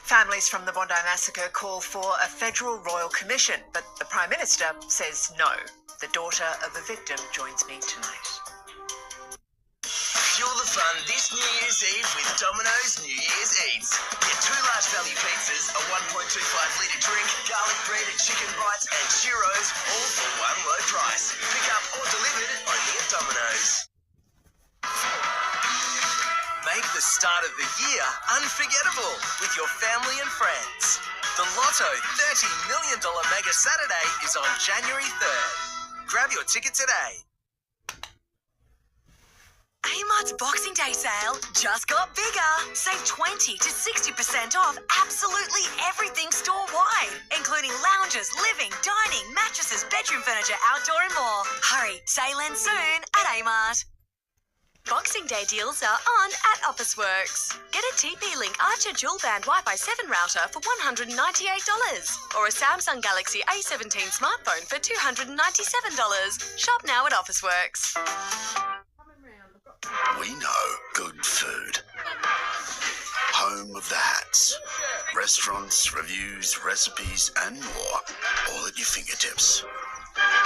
Families from the Bondi Massacre call for a federal royal commission, but the Prime Minister says no. The daughter of a victim joins me tonight. Fuel the fun this New Year's Eve with Domino's New Year's Eats. Get 2 large value pizzas, a 1.25-litre drink, garlic bread and chicken bites and churros, all for one low price. Pick up or delivered only at Domino's. Make the start of the year unforgettable with your family and friends. The Lotto $30 million Mega Saturday is on January 3rd. Grab your ticket today. Amart's Boxing Day sale just got bigger. Save 20 to 60% off absolutely everything store-wide, including lounges, living, dining, mattresses, bedroom furniture, outdoor and more. Hurry, sale ends soon at Amart. Boxing Day deals are on at Officeworks. Get a TP-Link Archer Dual Band Wi-Fi 7 router for $198 or a Samsung Galaxy A17 smartphone for $297. Shop now at Officeworks. We know good food. Home of the hats. Restaurants, reviews, recipes and more. All at your fingertips.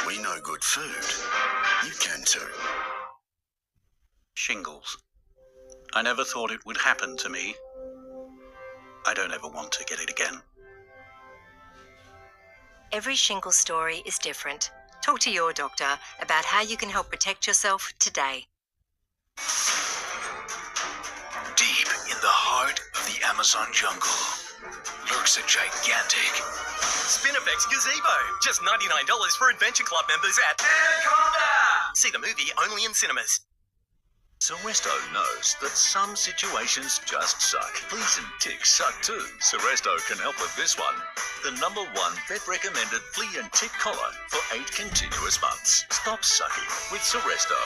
We know good food. You can too. Shingles. I never thought it would happen to me. I don't ever want to get it again. Every shingle story is different. Talk to your doctor about how you can help protect yourself today. Deep in the heart of the Amazon jungle lurks a gigantic Spinifex Gazebo. Just $99 for Adventure Club members at Anaconda. See the movie only in cinemas. Seresto knows that some situations just suck. Fleas and ticks suck too. Seresto can help with this one. The #1 vet-recommended flea and tick collar for 8 continuous months. Stop sucking with Seresto.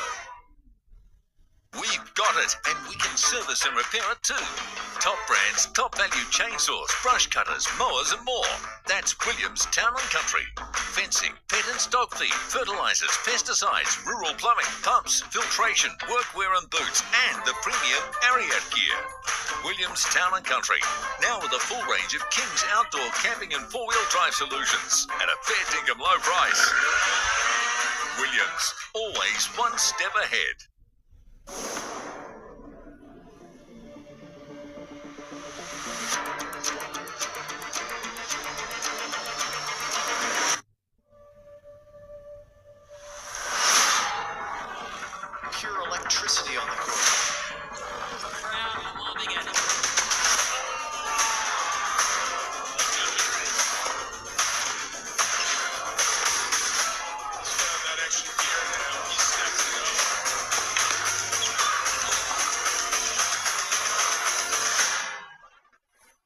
We've got it, and we can service and repair it too. Top brands, top value chainsaws, brush cutters, mowers and more. That's Williams Town and Country. Fencing, pet and stock feed, fertilizers, pesticides, rural plumbing, pumps, filtration, workwear and boots, and the premium Ariat gear. Williams Town and Country, now with a full range of King's outdoor camping and 4-wheel drive solutions at a fair dinkum low price. Williams, always one step ahead. Pure electricity on the court.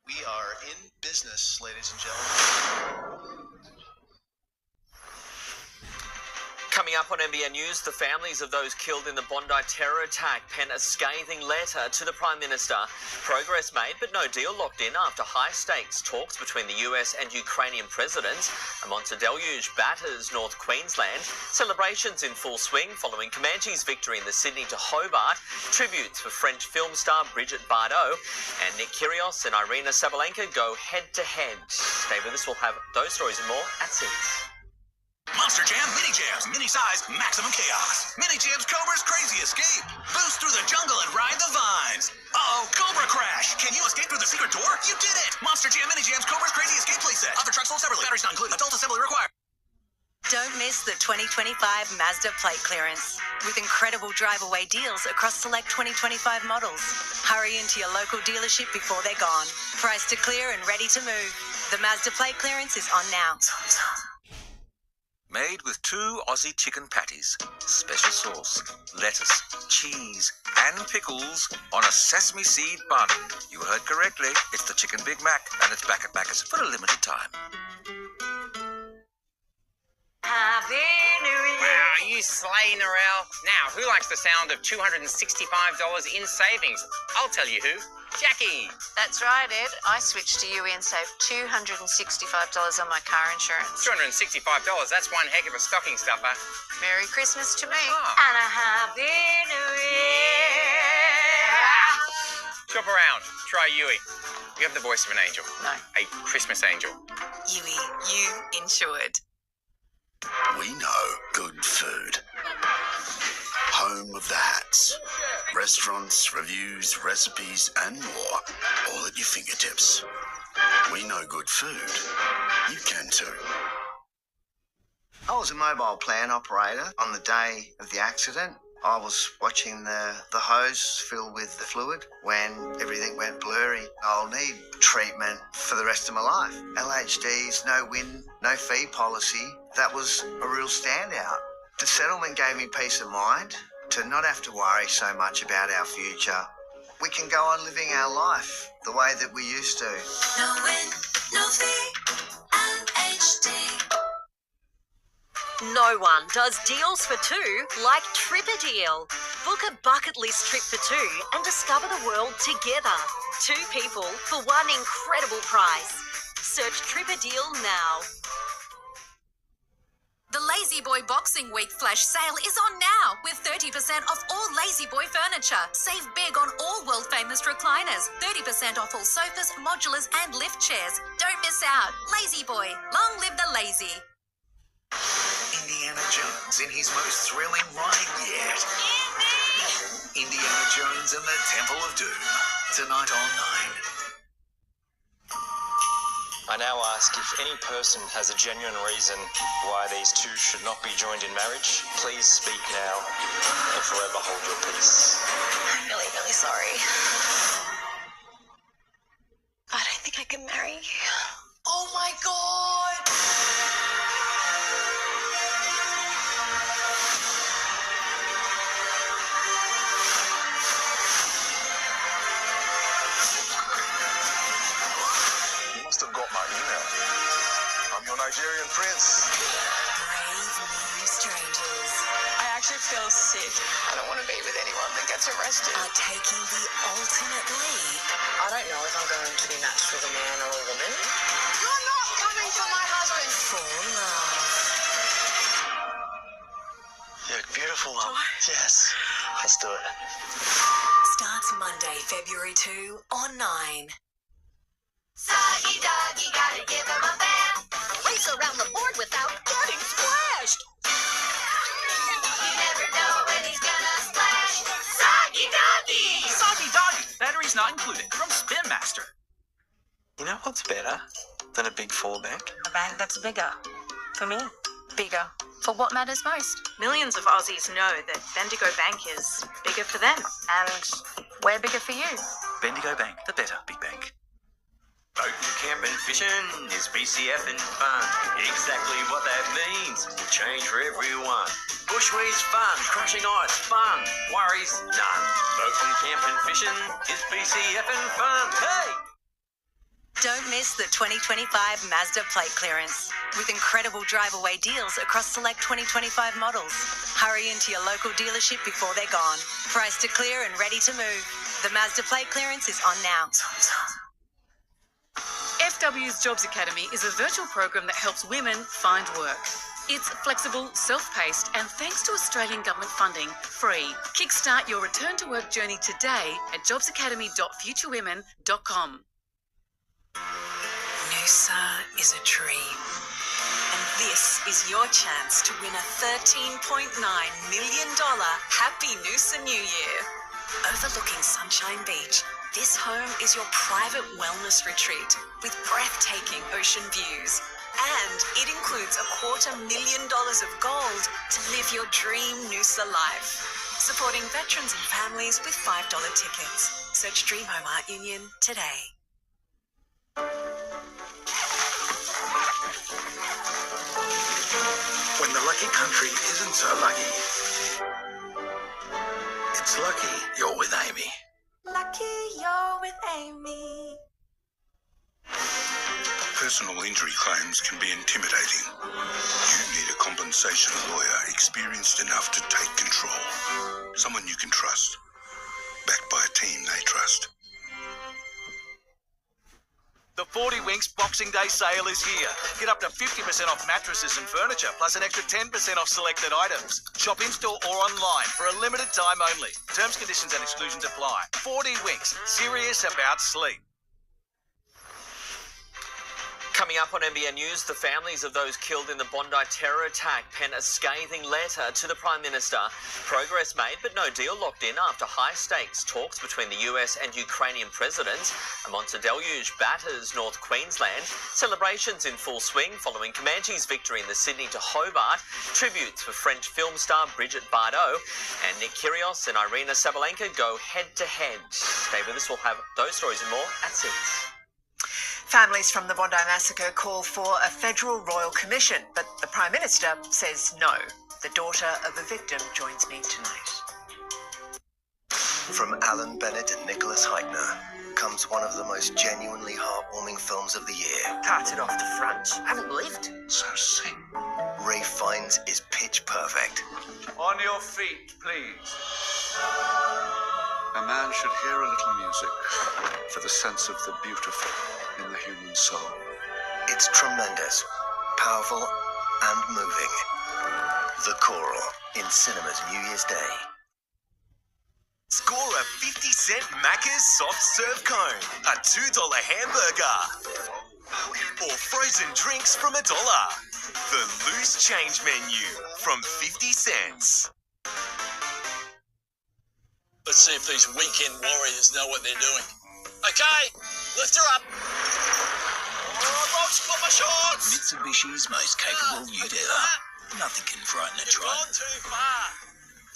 We are in business, ladies and gentlemen. Coming up on NBN News, the families of those killed in the Bondi terror attack pen a scathing letter to the Prime Minister. Progress made, but no deal locked in after high-stakes talks between the US and Ukrainian presidents. A monster deluge batters North Queensland. Celebrations in full swing following Comanche's victory in the Sydney to Hobart. Tributes for French film star Brigitte Bardot. And Nick Kyrgios and Irina Sabalenka go head-to-head. Stay with us, we'll have those stories and more at 6. Monster Jam Mini Jams, mini size, maximum chaos. Mini Jams Cobra's crazy escape. Boost through the jungle and ride the vines. Uh-oh, Cobra crash. Can you escape through the secret door? You did it. Monster Jam Mini Jams Cobra's crazy escape playset. Other trucks sold separately. Batteries not included. Adult assembly required. Don't miss the 2025 Mazda plate clearance with incredible drive-away deals across select 2025 models. Hurry into your local dealership before they're gone. Priced to clear and ready to move. The Mazda plate clearance is on now. Made with 2 Aussie chicken patties, special sauce, lettuce, cheese, and pickles on a sesame seed bun. You heard correctly. It's the Chicken Big Mac, and it's back at Macca's for a limited time. Happy New Year. Wow, you slay, Narelle. Now, who likes the sound of $265 in savings? I'll tell you who. Jackie. That's right, Ed. I switched to UE and saved $265 on my car insurance. $265, that's one heck of a stocking stuffer. Merry Christmas to me. Oh. And a Happy New Year. Shop around. Try UE. You have the voice of an angel. No. A Christmas angel. Yui, you insured. We know good food. Home of the hats. Restaurants, reviews, recipes, and more, all at your fingertips. We know good food. You can too. I was a mobile plan operator on the day of the accident. I was watching the hose fill with the fluid when everything went blurry. I'll need treatment for the rest of my life. LHD's no win, no fee policy. That was a real standout. The settlement gave me peace of mind to not have to worry so much about our future. We can go on living our life the way that we used to. No win, no fee, LHD. No one does deals for two like Tripadeal. Book a bucket list trip for two and discover the world together. Two people for one incredible price. Search Tripadeal now. The Lazy Boy Boxing Week flash sale is on now with 30% off all Lazy Boy furniture. Save big on all world famous recliners. 30% off all sofas, modulars and lift chairs. Don't miss out. Lazy Boy. Long live the lazy. Indiana Jones in his most thrilling ride yet. Indiana Jones and the Temple of Doom. Tonight on 9. I now ask if any person has a genuine reason why these two should not be joined in marriage. Please speak now and forever hold your peace. I'm really, really sorry. I don't think I can marry you. Oh my God! You must have got my email. I'm your Nigerian prince. Brave new strangers. I actually feel sick. I don't want to be with anyone that gets arrested. Are taking the ultimate leap. I don't know if I'm going to be matched with a man or a woman. You're not coming for my husband. For love. You look beautiful, Mum. Yes. Let's do it. Starts Monday, February 2 on 9. Soggy doggy, gotta give him a bath. Race around the board without getting splashed. You never know when he's gonna splash. Soggy doggy! Soggy Doggy, batteries not included, from Spin Master. You know what's better than a big four bank? A bank that's bigger. For me. Bigger. For what matters most? Millions of Aussies know that Bendigo Bank is bigger for them. And we're bigger for you. Bendigo Bank, the better big bank. Boating, camping, fishing is BCF and fun. Exactly what that means. Change for everyone. Bushweed's fun. Crushing ice, fun. Worries, none. Boating, camping, fishing is BCF and fun. Hey! Don't miss the 2025 Mazda plate clearance. With incredible drive-away deals across select 2025 models. Hurry into your local dealership before they're gone. Priced to clear and ready to move. The Mazda plate clearance is on now. FW's Jobs Academy is a virtual program that helps women find work. It's flexible, self-paced, and thanks to Australian government funding, free. Kickstart your return to work journey today at jobsacademy.futurewomen.com. Noosa is a dream. And this is your chance to win a $13.9 million Happy Noosa New Year. Overlooking Sunshine Beach, this home is your private wellness retreat with breathtaking ocean views. And it includes $250,000 of gold to live your dream Noosa life. Supporting veterans and families with $5 tickets. Search Dream Home Art Union today. When the lucky country isn't so lucky, it's lucky you're with Amy. Lucky you're with Amy. Personal injury claims can be intimidating. You need a compensation lawyer experienced enough to take control. Someone you can trust. Backed by a team they trust. The 40 Winks Boxing Day sale is here. Get up to 50% off mattresses and furniture, plus an extra 10% off selected items. Shop in-store or online for a limited time only. Terms, conditions and exclusions apply. 40 Winks, serious about sleep. Coming up on NBN News, the families of those killed in the Bondi terror attack pen a scathing letter to the Prime Minister. Progress made, but no deal locked in after high-stakes talks between the US and Ukrainian presidents. A monster deluge batters North Queensland. Celebrations in full swing following Comanche's victory in the Sydney to Hobart. Tributes for French film star Brigitte Bardot. And Nick Kyrgios and Irina Sabalenka go head-to-head. Stay with us, we'll have those stories and more at 6. Families from the Bondi massacre call for a federal royal commission, but the Prime Minister says no. The daughter of a victim joins me tonight. From Alan Bennett and Nicholas Heitner comes one of the most genuinely heartwarming films of the year. Carted off to France. Haven't lived. So sing. Ray Fiennes is pitch perfect. On your feet, please. A man should hear a little music for the sense of the beautiful in the human soul. It's tremendous, powerful, and moving. The Choral in cinemas New Year's Day. Score a 50-cent Macca's soft serve cone, a $2 hamburger, or frozen drinks from $1. The loose change menu from 50 cents. Let's see if these weekend warriors know what they're doing. Okay, lift her up. Oh, Rob's got my shorts. Mitsubishi's most capable ute ever. Nothing can frighten a You've tribe. gone too far.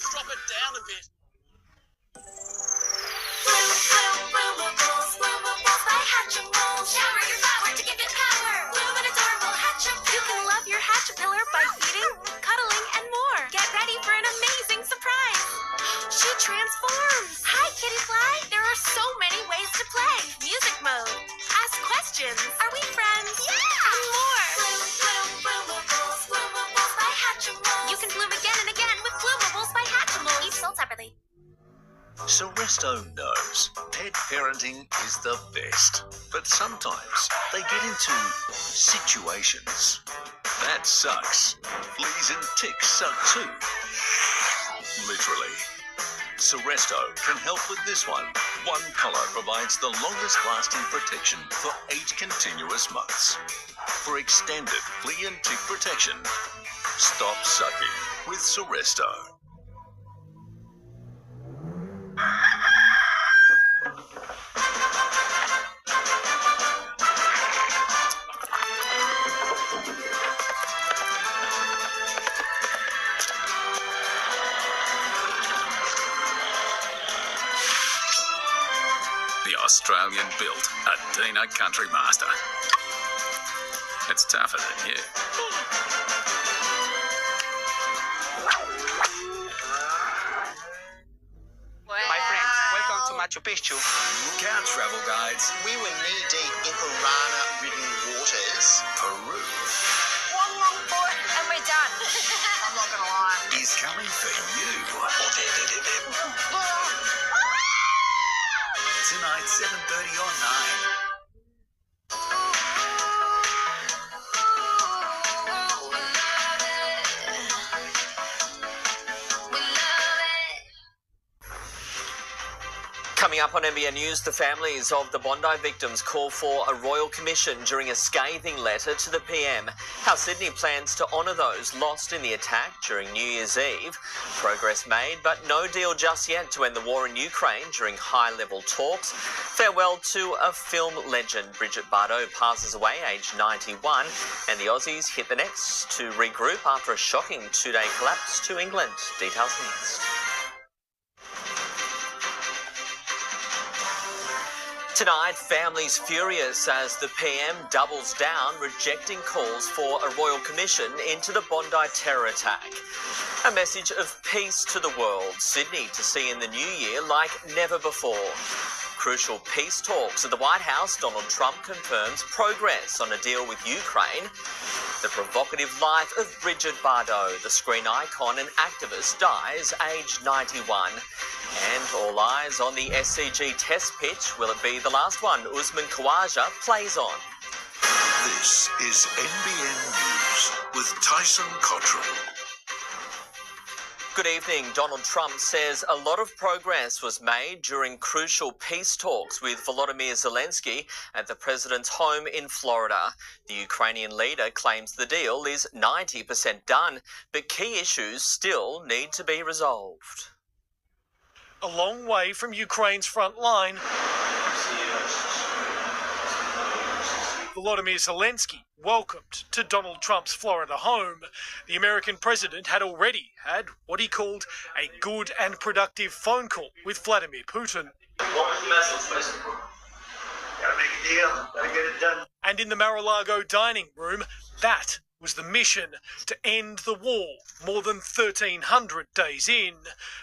Drop it down a bit. Shower your power to give it power. Bloom an adorable Hatchapillar. You can love your Hatchapillar by feeding, cuddling, and more. Get ready for an amazing surprise. She transforms. Hi, Kitty Fly. There are so many ways to play. Music mode. Ask questions. Are we friends? Yeah. And more. Bloomables. Bloomables by Hatchimals. You can bloom again and again with Bloomables by Hatchimals. Each sold separately. Soresto knows pet parenting is the best, but sometimes they get into situations. That sucks. Fleas and ticks suck too. Literally. Soresto can help with this one. One colour provides the longest lasting protection for 8 continuous months. For extended flea and tick protection, stop sucking with Soresto. Australian-built Adina Country Master. It's tougher than you. My friends, welcome to Machu Picchu. Cow travel guides. We were knee-deep in piranha-ridden waters. Peru One long board and we're done. I'm not gonna lie. is coming for you. Tonight, 7:30 on 9. Coming up on NBN News, the families of the Bondi victims call for a royal commission during a scathing letter to the PM. How Sydney plans to honour those lost in the attack during New Year's Eve. Progress made, but no deal just yet to end the war in Ukraine during high-level talks. Farewell to a film legend. Brigitte Bardot passes away, aged 91, and the Aussies hit the nets to regroup after a shocking two-day collapse to England. Details next. Tonight, families furious as the PM doubles down, rejecting calls for a royal commission into the Bondi terror attack. A message of peace to the world. Sydney to see in the new year like never before. Crucial peace talks at the White House. Donald Trump confirms progress on a deal with Ukraine. The provocative life of Brigitte Bardot, the screen icon and activist, dies aged 91. And all eyes on the SCG test pitch. Will it be the last one? Usman Khawaja plays on. This is NBN News with Tyson Cottrill. Good evening. Donald Trump says a lot of progress was made during crucial peace talks with Volodymyr Zelensky at the president's home in Florida. The Ukrainian leader claims the deal is 90% done, but key issues still need to be resolved. A long way from Ukraine's front line, Volodymyr Zelensky welcomed to Donald Trump's Florida home. The American president had already had what he called a good and productive phone call with Vladimir Putin. What was the message? Gotta make a deal, gotta get it done. And in the Mar-a-Lago dining room, that was the mission, to end the war more than 1,300 days in.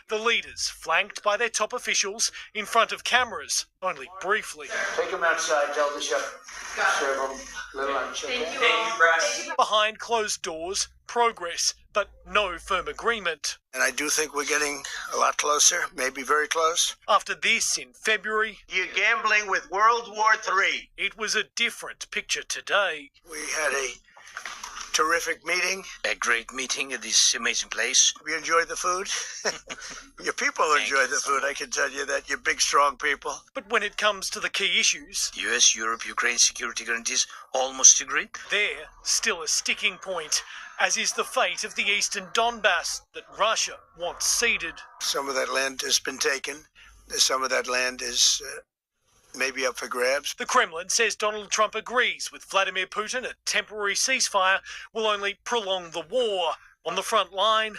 The leaders, flanked by their top officials, in front of cameras, only briefly. Take them outside, tell the chef. Serve them a little lunch. Thank you, Brass. Behind closed doors, progress, but no firm agreement. And I do think we're getting a lot closer, maybe very close. After this, in February, you're gambling with World War III. It was a different picture today. We had a terrific meeting. A great meeting at this amazing place. We enjoyed the food. Your people enjoyed the food, I can tell you that. You're big, strong people. But when it comes to the key issues, US, Europe, Ukraine security guarantees almost agreed. They're still a sticking point, as is the fate of the eastern Donbass that Russia wants ceded. Some of that land has been taken. Some of that land is maybe up for grabs. The Kremlin says Donald Trump agrees with Vladimir Putin a temporary ceasefire will only prolong the war. On the front line,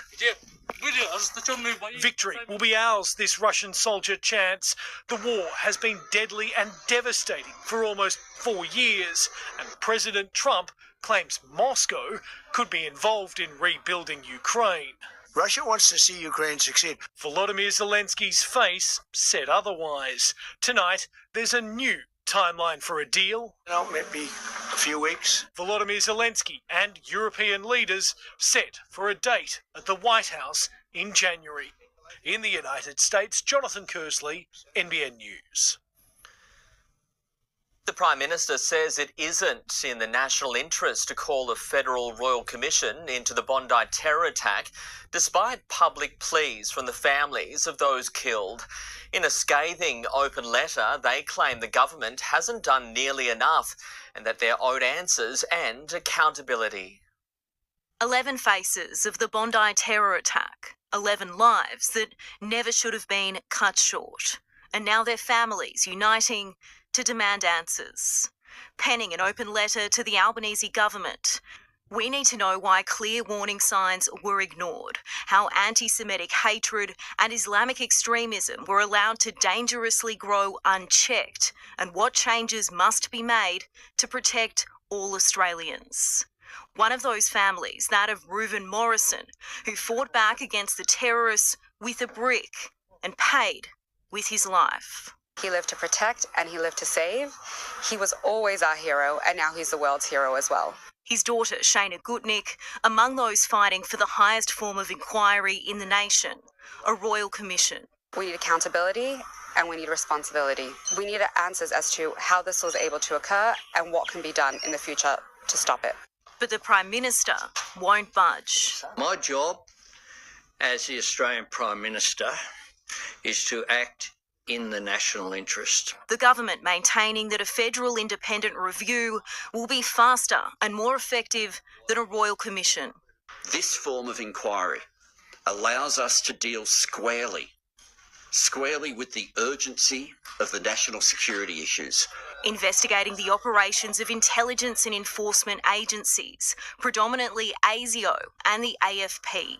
victory will be ours, this Russian soldier chants. The war has been deadly and devastating for almost 4 years, and President Trump claims Moscow could be involved in rebuilding Ukraine. Russia wants to see Ukraine succeed. Volodymyr Zelensky's face said otherwise. Tonight, there's a new timeline for a deal. Maybe a few weeks. Volodymyr Zelensky and European leaders set for a date at the White House in January. In the United States, Jonathan Kersley, NBN News. The Prime Minister says it isn't in the national interest to call a federal royal commission into the Bondi terror attack, despite public pleas from the families of those killed. In a scathing open letter, they claim the government hasn't done nearly enough and that they're owed answers and accountability. 11 faces of the Bondi terror attack, 11 lives that never should have been cut short, and now their families uniting to demand answers. Penning an open letter to the Albanese government, we need to know why clear warning signs were ignored, how anti-Semitic hatred and Islamic extremism were allowed to dangerously grow unchecked, and what changes must be made to protect all Australians. One of those families, that of Reuven Morrison, who fought back against the terrorists with a brick and paid with his life. He lived to protect and he lived to save. He was always our hero, and now he's the world's hero as well. His daughter, Shayna Gutnick, among those fighting for the highest form of inquiry in the nation, a royal commission. We need accountability and we need responsibility. We need answers as to how this was able to occur and what can be done in the future to stop it. But the Prime Minister won't budge. My job as the Australian Prime Minister is to act in the national interest. The government maintaining that a federal independent review will be faster and more effective than a royal commission. This form of inquiry allows us to deal squarely with the urgency of the national security issues. Investigating the operations of intelligence and enforcement agencies, predominantly ASIO and the AFP,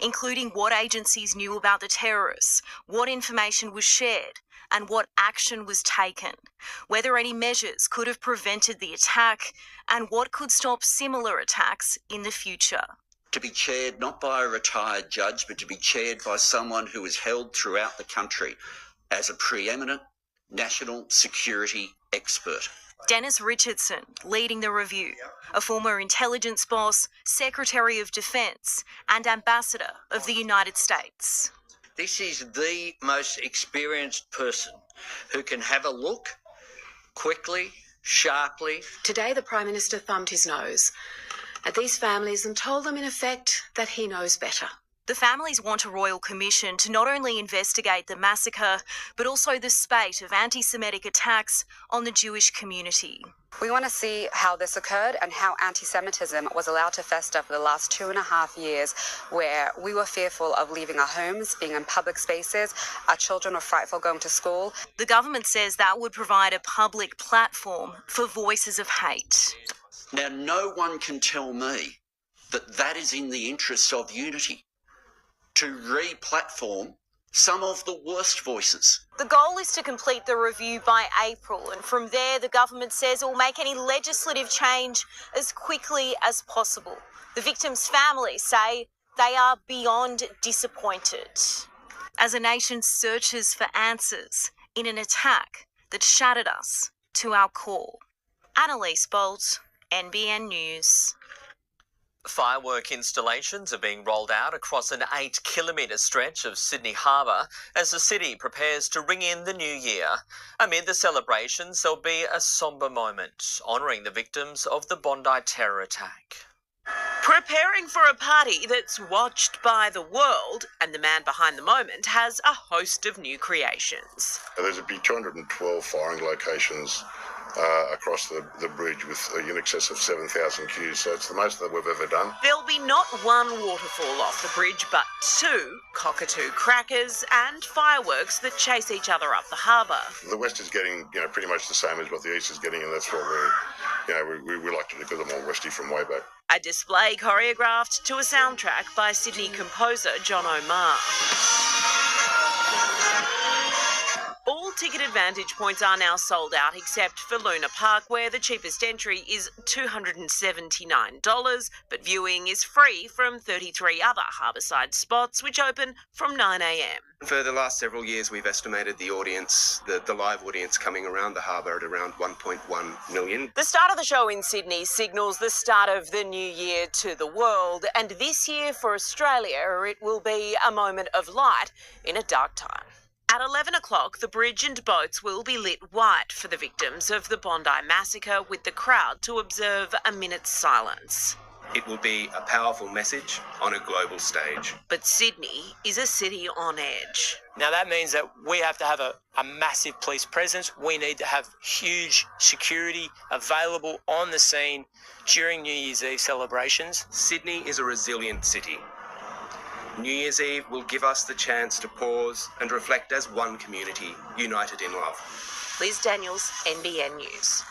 including what agencies knew about the terrorists, what information was shared, and what action was taken, whether any measures could have prevented the attack, and what could stop similar attacks in the future. To be chaired not by a retired judge, but to be chaired by someone who is held throughout the country as a preeminent national security expert. Dennis Richardson leading the review, a former intelligence boss, Secretary of Defence and Ambassador of the United States. This is the most experienced person who can have a look quickly, sharply. Today the Prime Minister thumbed his nose at these families and told them in effect that he knows better. The families want a royal commission to not only investigate the massacre, but also the spate of anti-Semitic attacks on the Jewish community. We want to see how this occurred and how anti-Semitism was allowed to fester for the last 2.5 years, where we were fearful of leaving our homes, being in public spaces, our children were frightful going to school. The government says that would provide a public platform for voices of hate. Now, no one can tell me that that is in the interests of unity, to re-platform some of the worst voices. The goal is to complete the review by April, and from there the government says it will make any legislative change as quickly as possible. The victims' families say they are beyond disappointed as a nation searches for answers in an attack that shattered us to our core. Annalise Bolt, NBN News. Firework installations are being rolled out across an 8-kilometre stretch of Sydney Harbour as the city prepares to ring in the new year. Amid the celebrations, there'll be a sombre moment, honouring the victims of the Bondi terror attack. Preparing for a party that's watched by the world, and the man behind the moment has a host of new creations. There's a big 212 firing locations across the bridge with in excess of 7,000 queues, so it's the most that we've ever done. There'll be not one waterfall off the bridge, but 2 cockatoo crackers and fireworks that chase each other up the harbour. The west is getting, pretty much the same as what the east is getting, and that's what we like to do because I'm all westy from way back. A display choreographed to a soundtrack by Sydney composer John Omar. All ticket advantage points are now sold out except for Luna Park, where the cheapest entry is $279, but viewing is free from 33 other harbourside spots, which open from 9 a.m. For the last several years, we've estimated the audience, the live audience coming around the harbour at around 1.1 million. The start of the show in Sydney signals the start of the new year to the world, and this year for Australia, it will be a moment of light in a dark time. At 11 o'clock, the bridge and boats will be lit white for the victims of the Bondi massacre, with the crowd to observe a minute's silence. It will be a powerful message on a global stage. But Sydney is a city on edge. Now that means that we have to have a massive police presence. We need to have huge security available on the scene during New Year's Eve celebrations. Sydney is a resilient city. New Year's Eve will give us the chance to pause and reflect as one community, united in love. Liz Daniels, NBN News.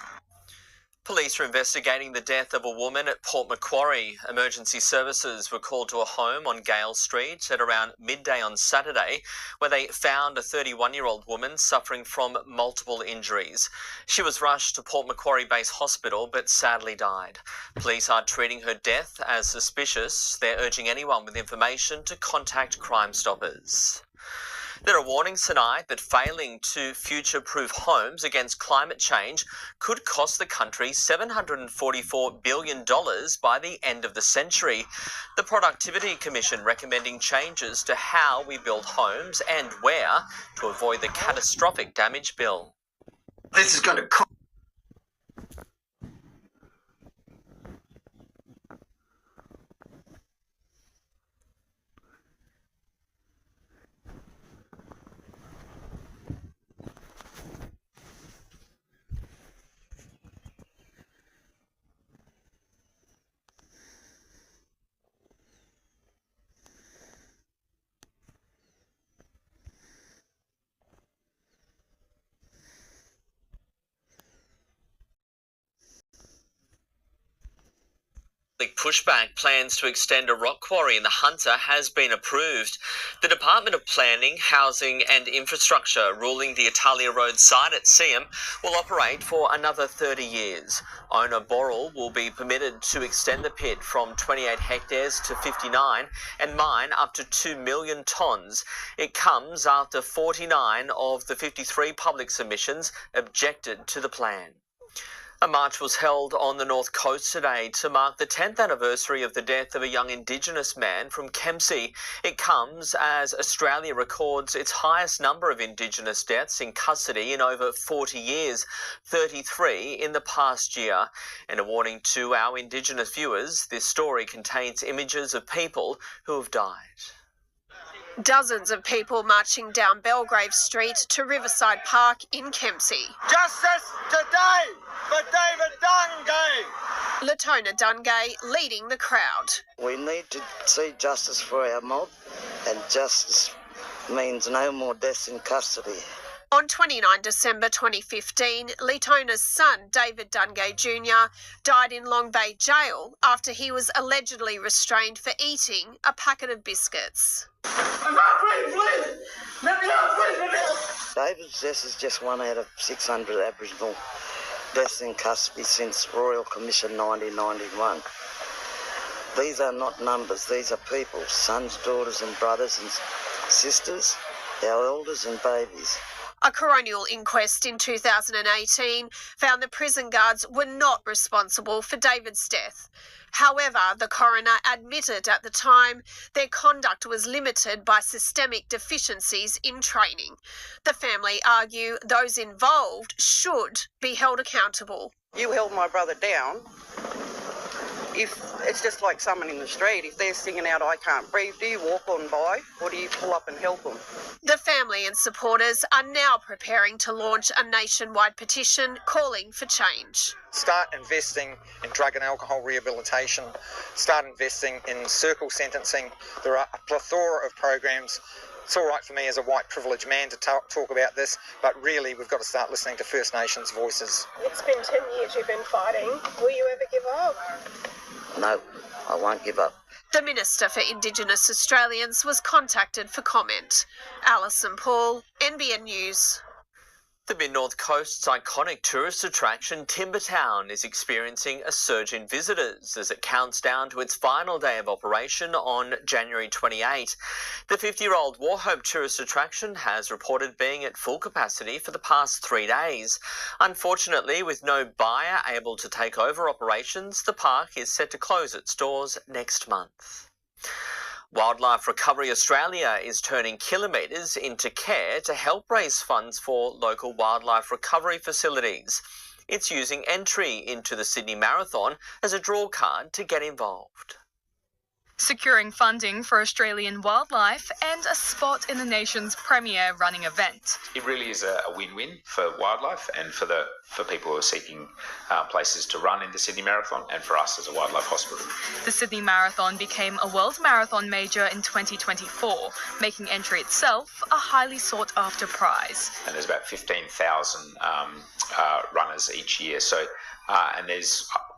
Police are investigating the death of a woman at Port Macquarie. Emergency services were called to a home on Gale Street at around midday on Saturday, where they found a 31-year-old woman suffering from multiple injuries. She was rushed to Port Macquarie Base Hospital but sadly died. Police are treating her death as suspicious. They're urging anyone with information to contact Crime Stoppers. There are warnings tonight that failing to future-proof homes against climate change could cost the country $744 billion by the end of the century. The Productivity Commission recommending changes to how we build homes and where to avoid the catastrophic damage bill. This is going to cost. Pushback plans to extend a rock quarry in the Hunter has been approved. The Department of Planning, Housing and Infrastructure ruling the Italia Road site at Seaham will operate for another 30 years. Owner Boral will be permitted to extend the pit from 28 hectares to 59 and mine up to 2 million tonnes. It comes after 49 of the 53 public submissions objected to the plan. A march was held on the North Coast today to mark the 10th anniversary of the death of a young Indigenous man from Kempsey. It comes as Australia records its highest number of Indigenous deaths in custody in over 40 years, 33 in the past year. And a warning to our Indigenous viewers, this story contains images of people who have died. Dozens of people marching down Belgrave Street to Riverside Park in Kempsey. Justice today for David Dungay! Latona Dungay leading the crowd. We need to see justice for our mob, and justice means no more deaths in custody. On 29 December 2015, Latona's son, David Dungay Jr., died in Long Bay Jail after he was allegedly restrained for eating a packet of biscuits. David's death is just 1 out of 600 Aboriginal deaths in custody since Royal Commission 1991. These are not numbers, these are people, sons, daughters and brothers and sisters, our elders and babies. A coronial inquest in 2018 found the prison guards were not responsible for David's death. However, the coroner admitted at the time their conduct was limited by systemic deficiencies in training. The family argue those involved should be held accountable. You held my brother down. If it's just like someone in the street, if they're singing out, "I can't breathe," do you walk on by or do you pull up and help them? The family and supporters are now preparing to launch a nationwide petition calling for change. Start investing in drug and alcohol rehabilitation, start investing in circle sentencing. There are a plethora of programs. It's all right for me as a white privileged man to talk about this, but really we've got to start listening to First Nations voices. It's been 10 years you've been fighting. Will you ever give up? No, I won't give up. The Minister for Indigenous Australians was contacted for comment. Alison Paul, NBN News. The Mid-North Coast's iconic tourist attraction, Timbertown, is experiencing a surge in visitors as it counts down to its final day of operation on January 28. The 50-year-old Warhope tourist attraction has reported being at full capacity for the past 3 days. Unfortunately, with no buyer able to take over operations, the park is set to close its doors next month. Wildlife Recovery Australia is turning kilometres into care to help raise funds for local wildlife recovery facilities. It's using entry into the Sydney Marathon as a draw card to get involved. Securing funding for Australian wildlife and a spot in the nation's premier running event. It really is a win-win for wildlife and for people who are seeking places to run in the Sydney Marathon, and for us as a wildlife hospital. The Sydney Marathon became a World Marathon major in 2024, making entry itself a highly sought-after prize. And there's about 15,000 runners each year, so and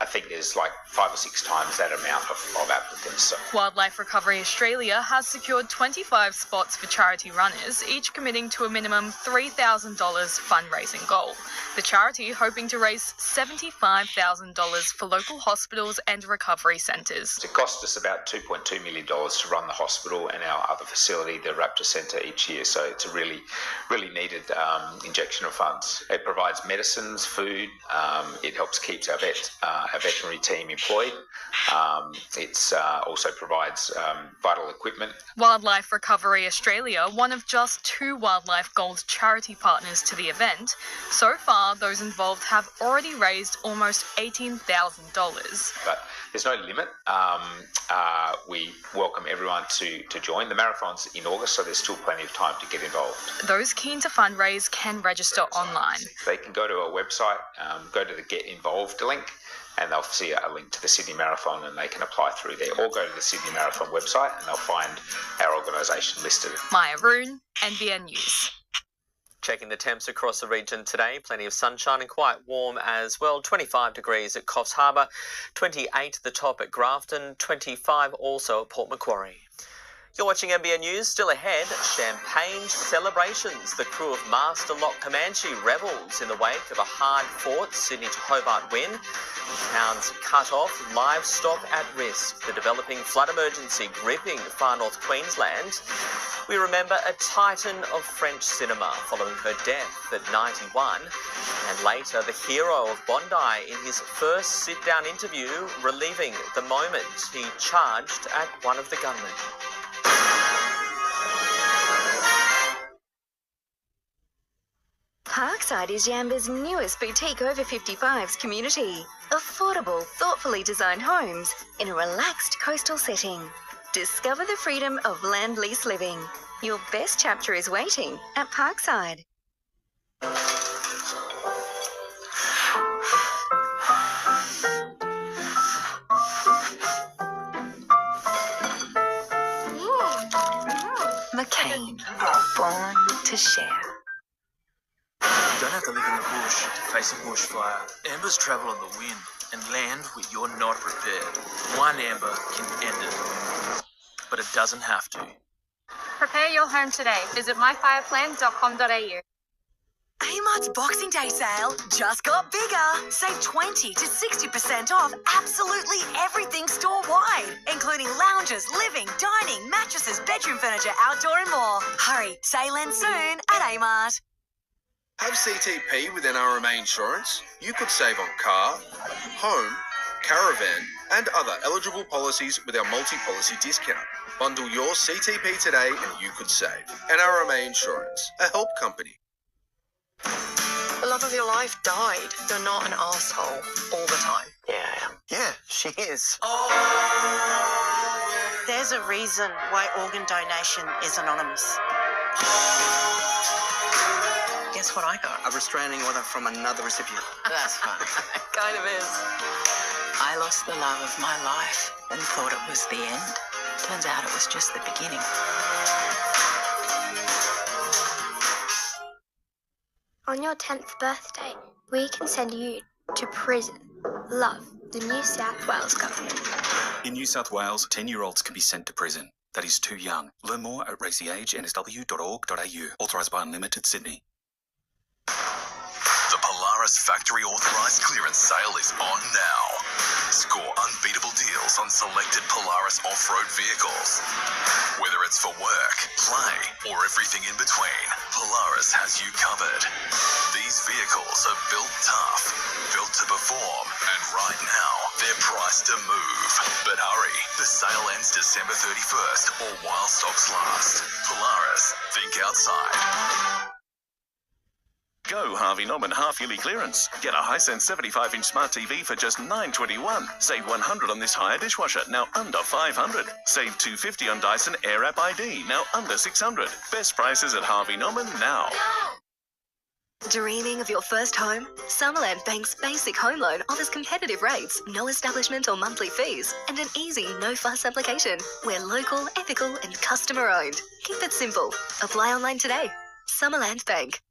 I think there's like 5 or 6 times that amount of applicants. So. Wildlife Recovery Australia has secured 25 spots for charity runners, each committing to a minimum $3,000 fundraising goal. The charity hoping to raise $75,000 for local hospitals and recovery centres. It costs us about $2.2 million to run the hospital and our other facility, the Raptor Centre, each year. So it's a really, really needed injection of funds. It provides medicines, food. It helps keep our veterinary team employed. It also provides vital equipment. Wildlife Recovery Australia, one of just 2 Wildlife Gold charity partners to the event. So far, those involved have already raised almost $18,000. But there's no limit. We welcome everyone to join. The marathon's in August, so there's still plenty of time to get involved. Those keen to fundraise can register online. They can go to our website, go to the Get Involved link, and they'll see a link to the Sydney Marathon and they can apply through there, or go to the Sydney Marathon website and they'll find our organisation listed. Maya Roon, NBN News. Checking the temps across the region today, plenty of sunshine and quite warm as well. 25 degrees at Coffs Harbour, 28 the top at Grafton, 25 also at Port Macquarie. You're watching NBN News. Still ahead, champagne celebrations. The crew of Master Lock Comanche revels in the wake of a hard-fought Sydney to Hobart win. Towns cut off, livestock at risk. The developing flood emergency gripping far north Queensland. We remember a titan of French cinema following her death at 91. And later, the hero of Bondi in his first sit-down interview, relieving the moment he charged at one of the gunmen. Parkside is Yamba's newest boutique over 55s community. Affordable, thoughtfully designed homes in a relaxed coastal setting. Discover the freedom of land lease living. Your best chapter is waiting at Parkside. McCain, born to share. You don't have to live in the bush to face a bushfire. Ambers travel on the wind and land where you're not prepared. One amber can end it, but it doesn't have to. Prepare your home today. Visit myfireplans.com.au. Amart's Boxing Day sale just got bigger. Save 20 to 60% off absolutely everything store-wide, including lounges, living, dining, mattresses, bedroom furniture, outdoor and more. Hurry, sale ends soon at Amart. Have CTP with NRMA insurance? You could save on car, home, caravan and other eligible policies with our multi-policy discount. Bundle your CTP today and you could save. NRMA Insurance, a help company. The love of your life died. You're not an asshole all the time. Yeah, she is. There's a reason why organ donation is anonymous. Guess what I got? A restraining order from another recipient. That's fun. Kind of is. I lost the love of my life and thought it was the end. Turns out it was just the beginning. On your 10th birthday, we can send you to prison. Love, the New South Wales government. In New South Wales, 10-year-olds can be sent to prison. That is too young. Learn more at racetheage.nsw.org.au. Authorised by Unlimited Sydney. The Polaris factory authorised clearance sale is on now. Score unbeatable deals on selected Polaris off-road vehicles. Whether it's for work, play, or everything in between, Polaris has you covered. These vehicles are built tough, built to perform, and right now, they're priced to move. But hurry, the sale ends December 31st or while stocks last. Polaris, think outside. Go Harvey Norman half-yearly clearance. Get a Hisense 75-inch smart TV for just $9.21. Save $100 on this hire dishwasher, now under $500. Save $250 on Dyson Airwrap ID, now under $600. Best prices at Harvey Norman now. Dreaming of your first home? Summerland Bank's basic home loan offers competitive rates, no establishment or monthly fees, and an easy, no-fuss application. We're local, ethical, and customer-owned. Keep it simple. Apply online today. Summerland Bank.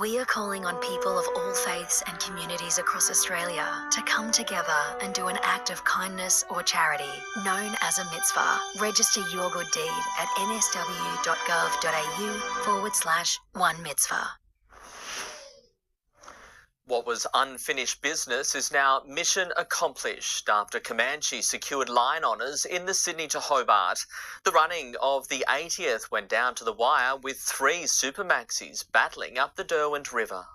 We are calling on people of all faiths and communities across Australia to come together and do an act of kindness or charity known as a mitzvah. Register your good deed at nsw.gov.au/1mitzvah. What was unfinished business is now mission accomplished after Comanche secured line honours in the Sydney to Hobart. The running of the 80th went down to the wire with 3 Supermaxis battling up the Derwent River.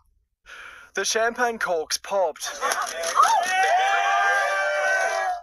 The champagne corks popped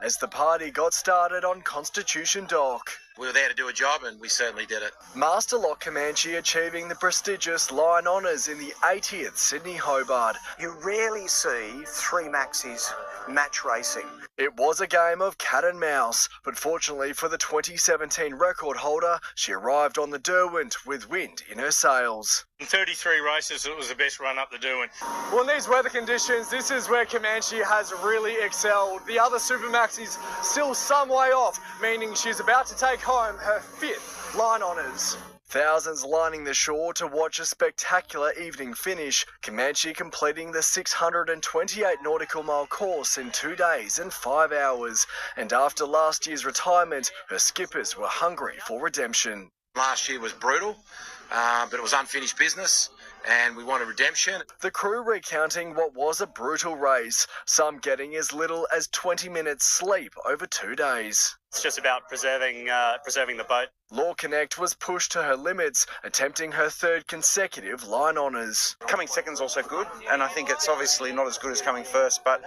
as the party got started on Constitution Dock. We were there to do a job and we certainly did it. Master Lock Comanche achieving the prestigious line honours in the 80th Sydney Hobart. You rarely see 3 maxis match racing. It was a game of cat and mouse, but fortunately for the 2017 record holder, she arrived on the Derwent with wind in her sails. In 33 races, it was the best run up the Derwent. Well, in these weather conditions, this is where Comanche has really excelled. The other Supermaxis still some way off, meaning she's about to take home her 5th line honours. Thousands lining the shore to watch a spectacular evening finish, Comanche completing the 628 nautical mile course in 2 days and 5 hours. And after last year's retirement, her skippers were hungry for redemption. Last year was brutal, but it was unfinished business and we wanted redemption. The crew recounting what was a brutal race, some getting as little as 20 minutes sleep over 2 days. It's just about preserving the boat Law Connect was pushed to her limits, attempting her third consecutive line honours. Coming second's also good, and I think it's obviously not as good as coming first, but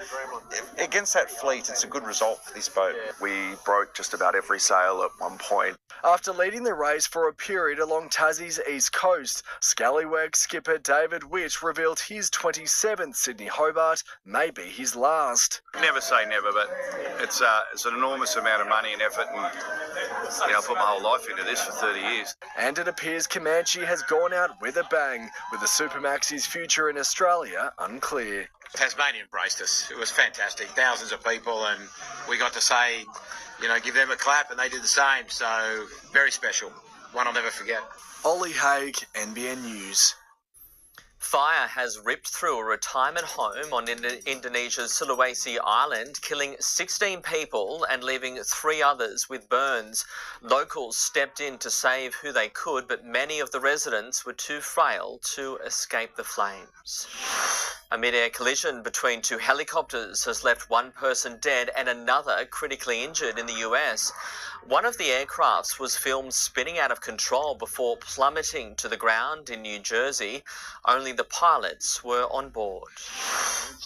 against that fleet, it's a good result for this boat. We broke just about every sail at one point. After leading the race for a period along Tassie's east coast, Scallywag skipper David Witt revealed his 27th Sydney Hobart may be his last. Never say never, but it's an enormous amount of money and effort, and I put my whole life into this for 30 years. And it appears Comanche has gone out with a bang, with the Supermaxi's future in Australia unclear. Tasmania embraced us. It was fantastic. Thousands of people, and we got to say, give them a clap, and they did the same. So, very special. One I'll never forget. Ollie Haig, NBN News. Fire has ripped through a retirement home on Indonesia's Sulawesi Island, killing 16 people and leaving 3 others with burns. Locals stepped in to save who they could, but many of the residents were too frail to escape the flames. A mid-air collision between 2 helicopters has left 1 person dead and another critically injured in the US. One of the aircrafts was filmed spinning out of control before plummeting to the ground in New Jersey. Only the pilots were on board.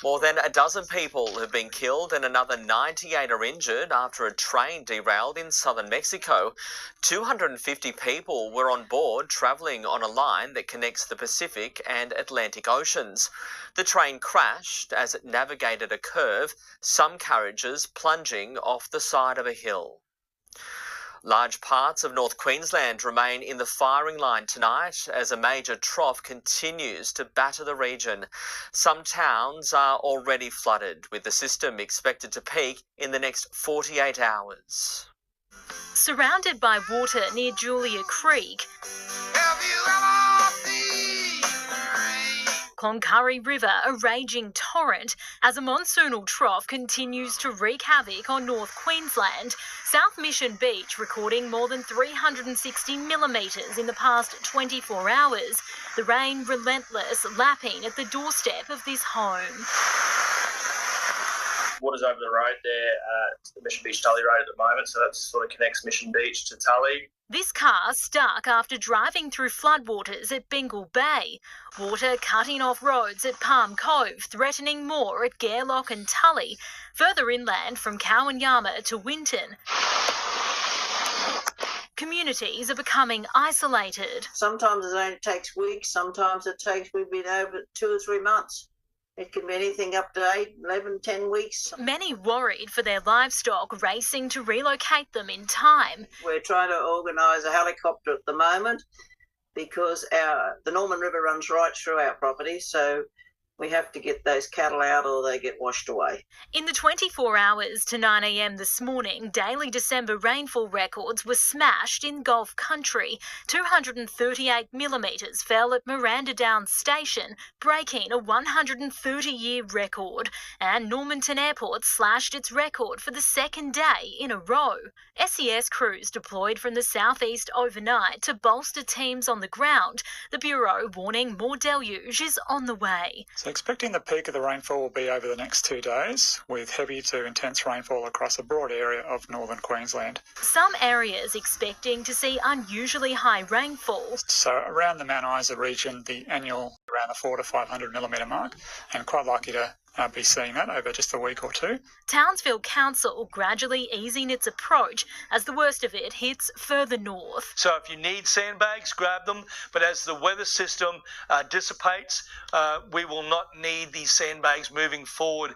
More than a dozen people have been killed and another 98 are injured after a train derailed in southern Mexico. 250 people were on board travelling on a line that connects the Pacific and Atlantic Oceans. The train crashed as it navigated a curve, some carriages plunging off the side of a hill. Large parts of North Queensland remain in the firing line tonight as a major trough continues to batter the region. Some towns are already flooded, with the system expected to peak in the next 48 hours. Surrounded by water near Julia Creek, Cloncurry River a raging torrent as a monsoonal trough continues to wreak havoc on North Queensland. South Mission Beach recording more than 360 millimetres in the past 24 hours. The rain relentless, lapping at the doorstep of this home. Water's over the road there, the Mission Beach Tully Road at the moment, so that sort of connects Mission Beach to Tully. This car stuck after driving through floodwaters at Bengal Bay. Water cutting off roads at Palm Cove, threatening more at Gairloch and Tully. Further inland from Kawanyama to Winton. Communities are becoming isolated. Sometimes it only takes weeks, sometimes it takes, we've been over 2 or 3 months. It can be anything up to 8, 11, 10 weeks. Many worried for their livestock, racing to relocate them in time. We're trying to organise a helicopter at the moment because the Norman River runs right through our property, so we have to get those cattle out or they get washed away. In the 24 hours to 9 a.m. this morning, daily December rainfall records were smashed in Gulf Country. 238 millimetres fell at Miranda Downs Station, breaking a 130-year record. And Normanton Airport slashed its record for the second day in a row. SES crews deployed from the southeast overnight to bolster teams on the ground. The Bureau warning more deluge is on the way. So expecting the peak of the rainfall will be over the next 2 days, with heavy to intense rainfall across a broad area of northern Queensland. Some areas expecting to see unusually high rainfall. So around the Mount Isa region, the annual around the 400 to 500 millimetre mark, and quite likely to be seeing that over just a week or 2. Townsville Council gradually easing its approach as the worst of it hits further north. So if you need sandbags, grab them, but as the weather system dissipates, we will not need these sandbags moving forward,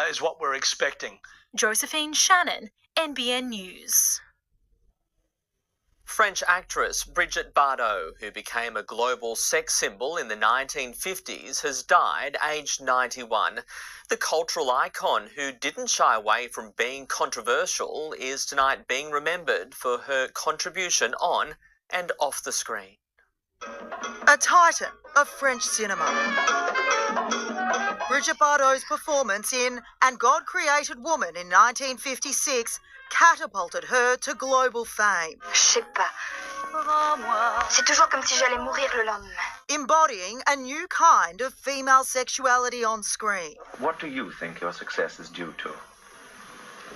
is what we're expecting. Josephine Shannon, NBN News. French actress Brigitte Bardot, who became a global sex symbol in the 1950s, has died aged 91. The cultural icon who didn't shy away from being controversial is tonight being remembered for her contribution on and off the screen. A titan of French cinema. Brigitte Bardot's performance in And God Created Woman in 1956 catapulted her to global fame. Je sais pas. C'est toujours comme si j'allais mourir le lendemain. Embodying a new kind of female sexuality on screen. What do you think your success is due to?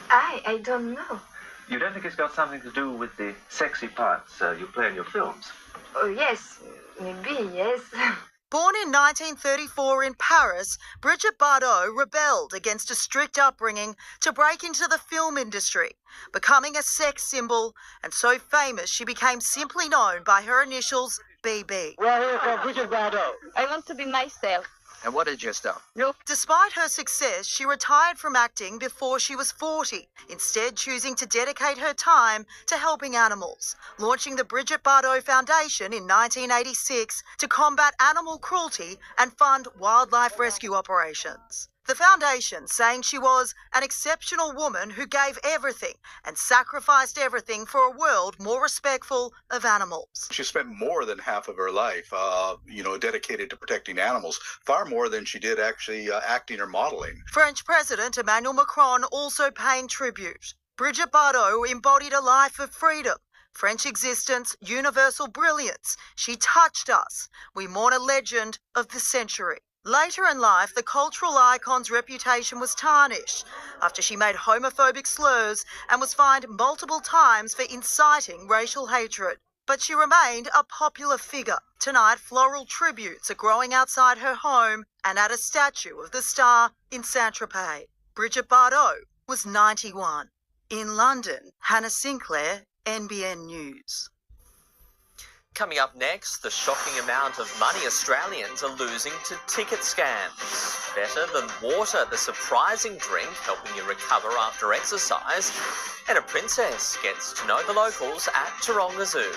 I don't know. You don't think it's got something to do with the sexy parts you play in your films? Oh, yes. Maybe, yes. Born in 1934 in Paris, Brigitte Bardot rebelled against a strict upbringing to break into the film industry, becoming a sex symbol, and so famous she became simply known by her initials BB. We're here for Brigitte Bardot. I want to be myself. And what is your stuff? Despite her success, she retired from acting before she was 40, instead choosing to dedicate her time to helping animals, launching the Brigitte Bardot Foundation in 1986 to combat animal cruelty and fund wildlife rescue operations. The foundation saying she was an exceptional woman who gave everything and sacrificed everything for a world more respectful of animals. She spent more than half of her life, dedicated to protecting animals, far more than she did actually acting or modeling. French President Emmanuel Macron also paying tribute. Brigitte Bardot embodied a life of freedom, French existence, universal brilliance. She touched us. We mourn a legend of the century. Later in life, the cultural icon's reputation was tarnished after she made homophobic slurs and was fined multiple times for inciting racial hatred. But she remained a popular figure. Tonight, floral tributes are growing outside her home and at a statue of the star in Saint-Tropez. Brigitte Bardot was 91. In London, Hannah Sinclair, NBN News. Coming up next, the shocking amount of money Australians are losing to ticket scams. Better than water, the surprising drink helping you recover after exercise. And a princess gets to know the locals at Taronga Zoo.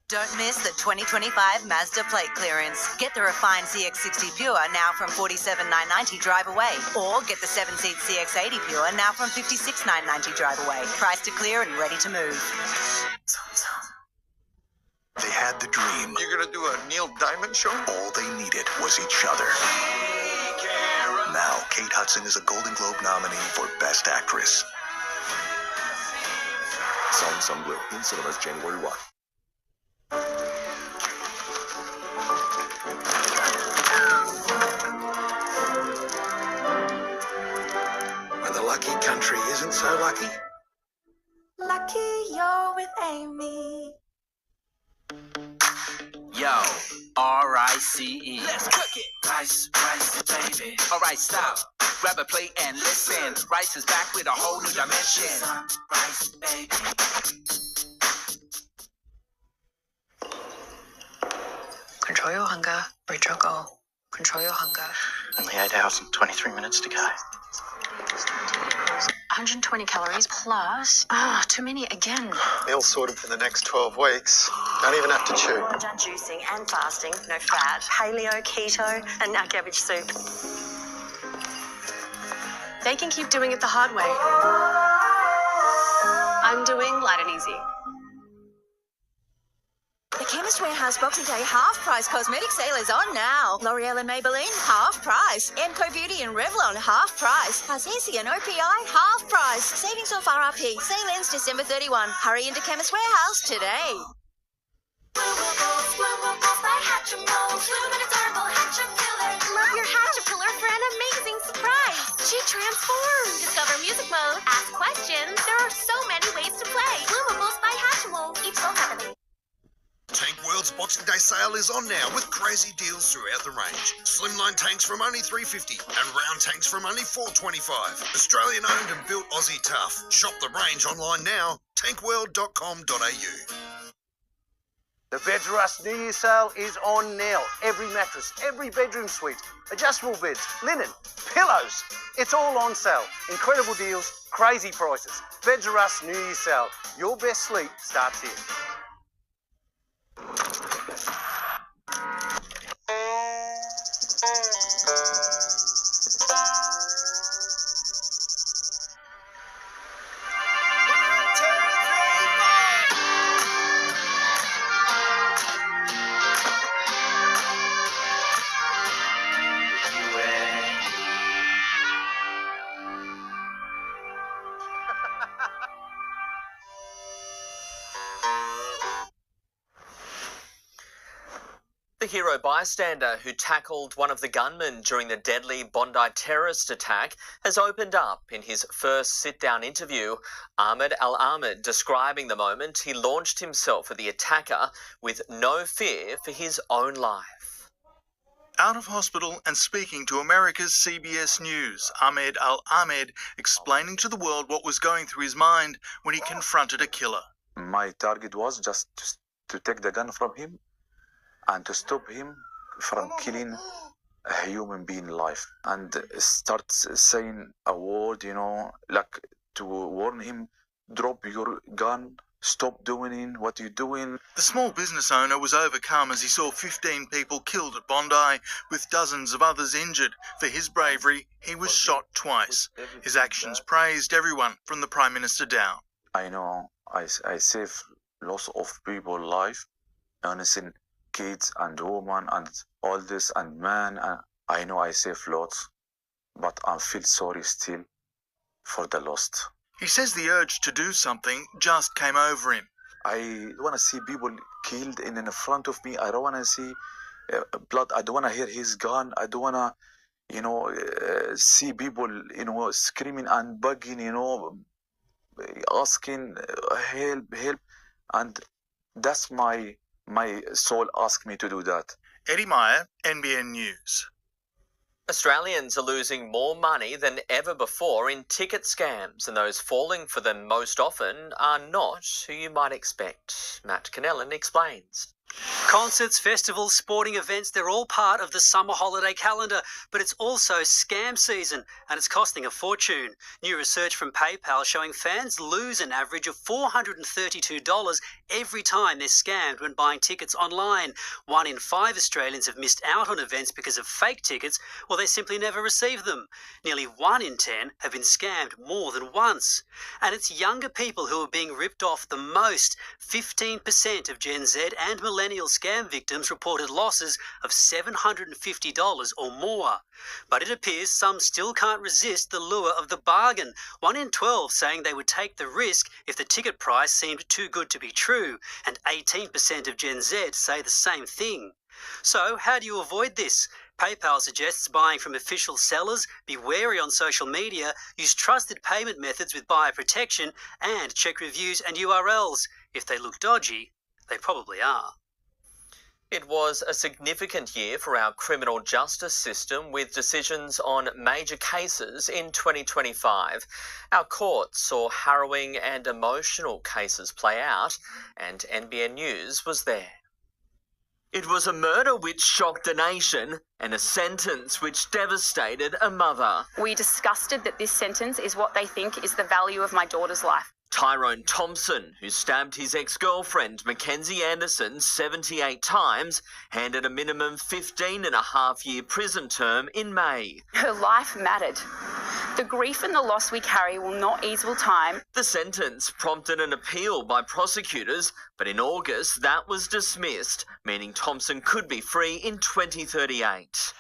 Don't miss the 2025 Mazda plate clearance. Get the refined CX-60 Pure now from $47,990 drive away. Or get the 7-seat CX-80 Pure now from $56,990 drive away. Priced to clear and ready to move. They had the dream. You're gonna do a Neil Diamond show? All they needed was each other. Now, Kate Hudson is a Golden Globe nominee for Best Actress. Song Sung Blue in cinemas January 1. When the lucky country isn't so lucky. Lucky you're with Amy. Yo, R-I-C-E. Let's cook it. Rice, baby. All right, stop. Grab a plate and listen. Rice is back with a whole new dimension. Rice, baby. Control your hunger, reach your goal. Control your hunger. Only 8 hours and 23 minutes to go. 120 calories plus. Too many again. Meal sorted for the next 12 weeks. Don't even have to chew. I've done juicing and fasting, no fat, paleo, keto, and now cabbage soup. They can keep doing it the hard way. I'm doing light and easy. The Chemist Warehouse Boxing Day half-price cosmetic sale is on now. L'Oreal and Maybelline, half-price. Emco Beauty and Revlon, half-price. Parcesi and OPI, half-price. Savings off RRP. Sale ends December 31. Hurry into Chemist Warehouse today. Love your Hatchapillar for an amazing surprise. She transformed. Discover music mode, ask questions. There are so many ways to play. Bloomables by Hatchimals. Each sold separately. Tank World's Boxing Day sale is on now with crazy deals throughout the range. Slimline tanks from only $350 and round tanks from only $425. Australian owned and built Aussie tough. Shop the range online now. tankworld.com.au. The Beds R Us New Year sale is on now. Every mattress, every bedroom suite, adjustable beds, linen, pillows. It's all on sale. Incredible deals, crazy prices. Beds R Us New Year sale. Your best sleep starts here. The hero bystander who tackled one of the gunmen during the deadly Bondi terrorist attack has opened up in his first sit-down interview. Ahmed Al-Ahmed describing the moment he launched himself at the attacker with no fear for his own life. Out of hospital and speaking to America's CBS News, Ahmed Al-Ahmed explaining to the world what was going through his mind when he confronted a killer. My target was just to take the gun from him and to stop him from killing a human being life, and start saying a word, like to warn him, drop your gun, stop doing what you're doing. The small business owner was overcome as he saw 15 people killed at Bondi, with dozens of others injured. For his bravery, he was shot twice. His actions praised everyone from the Prime Minister down. I know I save lots of people's life, innocent kids and women and all this and man. I know I save lots, but I feel sorry still for the lost. He says the urge to do something just came over him. I want to see people killed in front of me. I don't want to see blood. I don't want to hear his gun. I don't want to, see people, screaming and begging, asking help. And that's my soul asked me to do that. Eddie Meyer, NBN News. Australians are losing more money than ever before in ticket scams, and those falling for them most often are not who you might expect. Matt Connellan explains. Concerts, festivals, sporting events, they're all part of the summer holiday calendar, but it's also scam season and it's costing a fortune. New research from PayPal showing fans lose an average of $432 every time they're scammed when buying tickets online. 1 in 5 Australians have missed out on events because of fake tickets, or they simply never receive them. Nearly 1 in 10 have been scammed more than once. And it's younger people who are being ripped off the most. 15% of Gen Z and millennial scam victims reported losses of $750 or more. But it appears some still can't resist the lure of the bargain. 1 in 12 saying they would take the risk if the ticket price seemed too good to be true, and 18% of Gen Z say the same thing. So how do you avoid this? PayPal suggests buying from official sellers, be wary on social media, use trusted payment methods with buyer protection, and check reviews and URLs. If they look dodgy, they probably are. It was a significant year for our criminal justice system, with decisions on major cases in 2025. Our courts saw harrowing and emotional cases play out, and NBN News was there. It was a murder which shocked the nation and a sentence which devastated a mother. We disgusted that this sentence is what they think is the value of my daughter's life. Tyrone Thompson, who stabbed his ex-girlfriend Mackenzie Anderson 78 times, handed a minimum 15.5-year prison term in May. Her life mattered. The grief and the loss we carry will not ease with time. The sentence prompted an appeal by prosecutors, but in August that was dismissed, meaning Thompson could be free in 2038.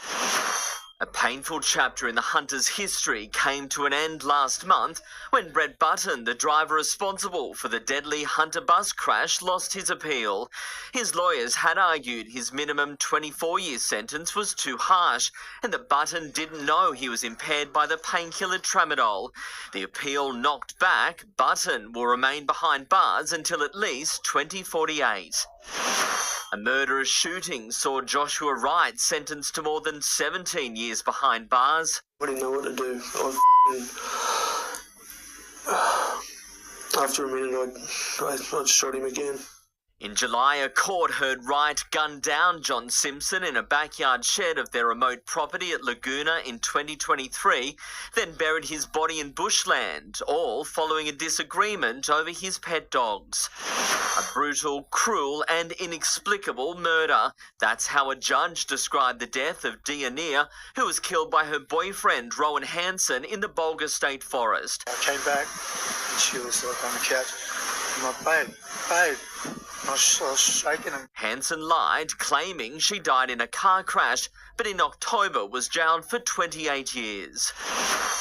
A painful chapter in the Hunter's history came to an end last month when Brett Button, the driver responsible for the deadly Hunter bus crash, lost his appeal. His lawyers had argued his minimum 24-year sentence was too harsh and that Button didn't know he was impaired by the painkiller tramadol. The appeal knocked back. Button will remain behind bars until at least 2048. A murderous shooting saw Joshua Wright sentenced to more than 17 years behind bars. I didn't know what to do. After a minute, I shot him again. In July, a court heard Wright gun down John Simpson in a backyard shed of their remote property at Laguna in 2023, then buried his body in bushland, all following a disagreement over his pet dogs. A brutal, cruel and inexplicable murder. That's how a judge described the death of Deanir, who was killed by her boyfriend Rowan Hansen in the Bulga State Forest. I came back and she was like on the couch. I'm like, babe. I was shaking him. Hansen lied, claiming she died in a car crash, but in October was jailed for 28 years.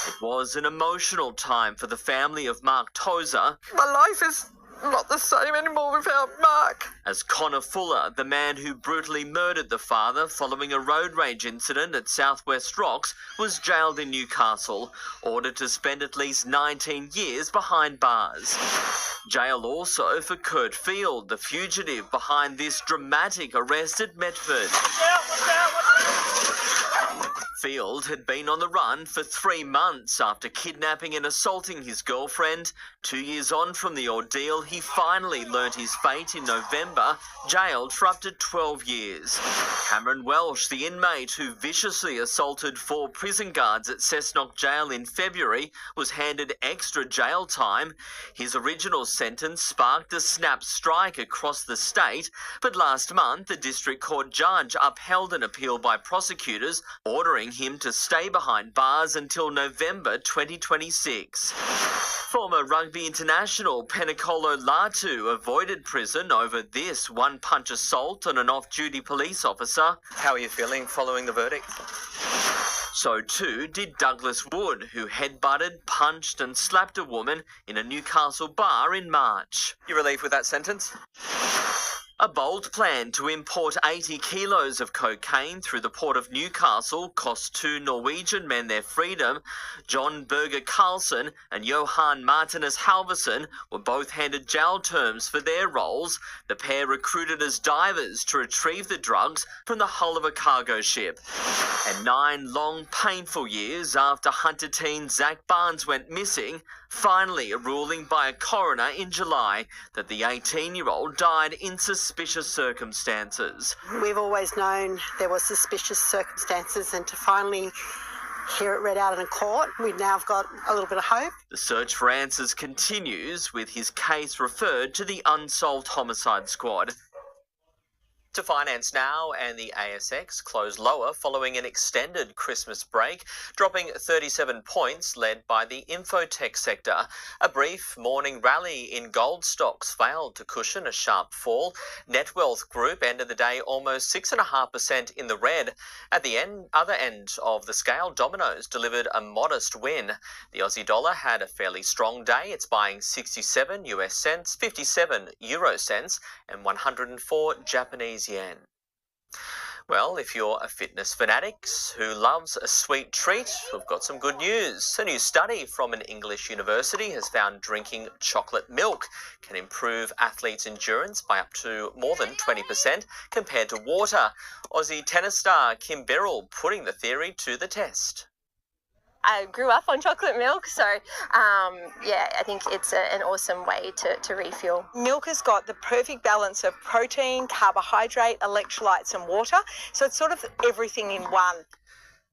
It was an emotional time for the family of Mark Tozer. My life is not the same anymore without Mark. As Connor Fuller, the man who brutally murdered the father following a road rage incident at Southwest Rocks, was jailed in Newcastle, ordered to spend at least 19 years behind bars. Jail also for Kurt Field, the fugitive behind this dramatic arrest at Medford. Field had been on the run for 3 months after kidnapping and assaulting his girlfriend. 2 years on from the ordeal, he finally learnt his fate in November, jailed for up to 12 years. Cameron Welsh, the inmate who viciously assaulted 4 prison guards at Cessnock Jail in February, was handed extra jail time. His original sentence sparked a snap strike across the state, but last month the District Court judge upheld an appeal by prosecutors, ordering him to stay behind bars until November 2026. Former rugby international Penacolo Latu avoided prison over this one-punch assault on an off-duty police officer. How are you feeling following the verdict? So too did Douglas Wood, who headbutted, punched and slapped a woman in a Newcastle bar in March. You relieved with that sentence? A bold plan to import 80 kilos of cocaine through the port of Newcastle cost 2 Norwegian men their freedom. John Berger Carlson and Johan Martinus Halverson were both handed jail terms for their roles. The pair recruited as divers to retrieve the drugs from the hull of a cargo ship. And 9 long, painful years after Hunter teen Zach Barnes went missing, finally a ruling by a coroner in July that the 18-year-old died in suspicious circumstances. We've always known there were suspicious circumstances, and to finally hear it read out in a court, we now have got a little bit of hope. The search for answers continues, with his case referred to the Unsolved Homicide Squad. To finance now, and the ASX closed lower following an extended Christmas break, dropping 37 points led by the infotech sector. A brief morning rally in gold stocks failed to cushion a sharp fall. Netwealth Group ended the day almost 6.5% in the red. At the other end of the scale, Domino's delivered a modest win. The Aussie dollar had a fairly strong day. It's buying 67 US cents, 57 euro cents and 104 Japanese yen. Well, if you're a fitness fanatic who loves a sweet treat, we've got some good news. A new study from an English university has found drinking chocolate milk can improve athletes' endurance by up to more than 20% compared to water. Aussie tennis star Kim Birrell putting the theory to the test. I grew up on chocolate milk, so I think it's an awesome way to refuel. Milk has got the perfect balance of protein, carbohydrate, electrolytes and water, so it's sort of everything in one.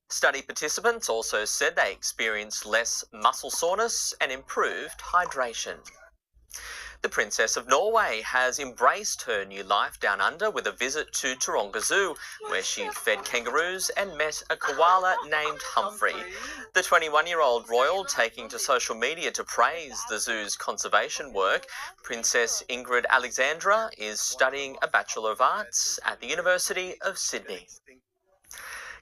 Study participants also said they experienced less muscle soreness and improved hydration. The Princess of Norway has embraced her new life down under with a visit to Taronga Zoo, where she fed kangaroos and met a koala named Humphrey. The 21-year-old royal taking to social media to praise the zoo's conservation work. Princess Ingrid Alexandra is studying a Bachelor of Arts at the University of Sydney.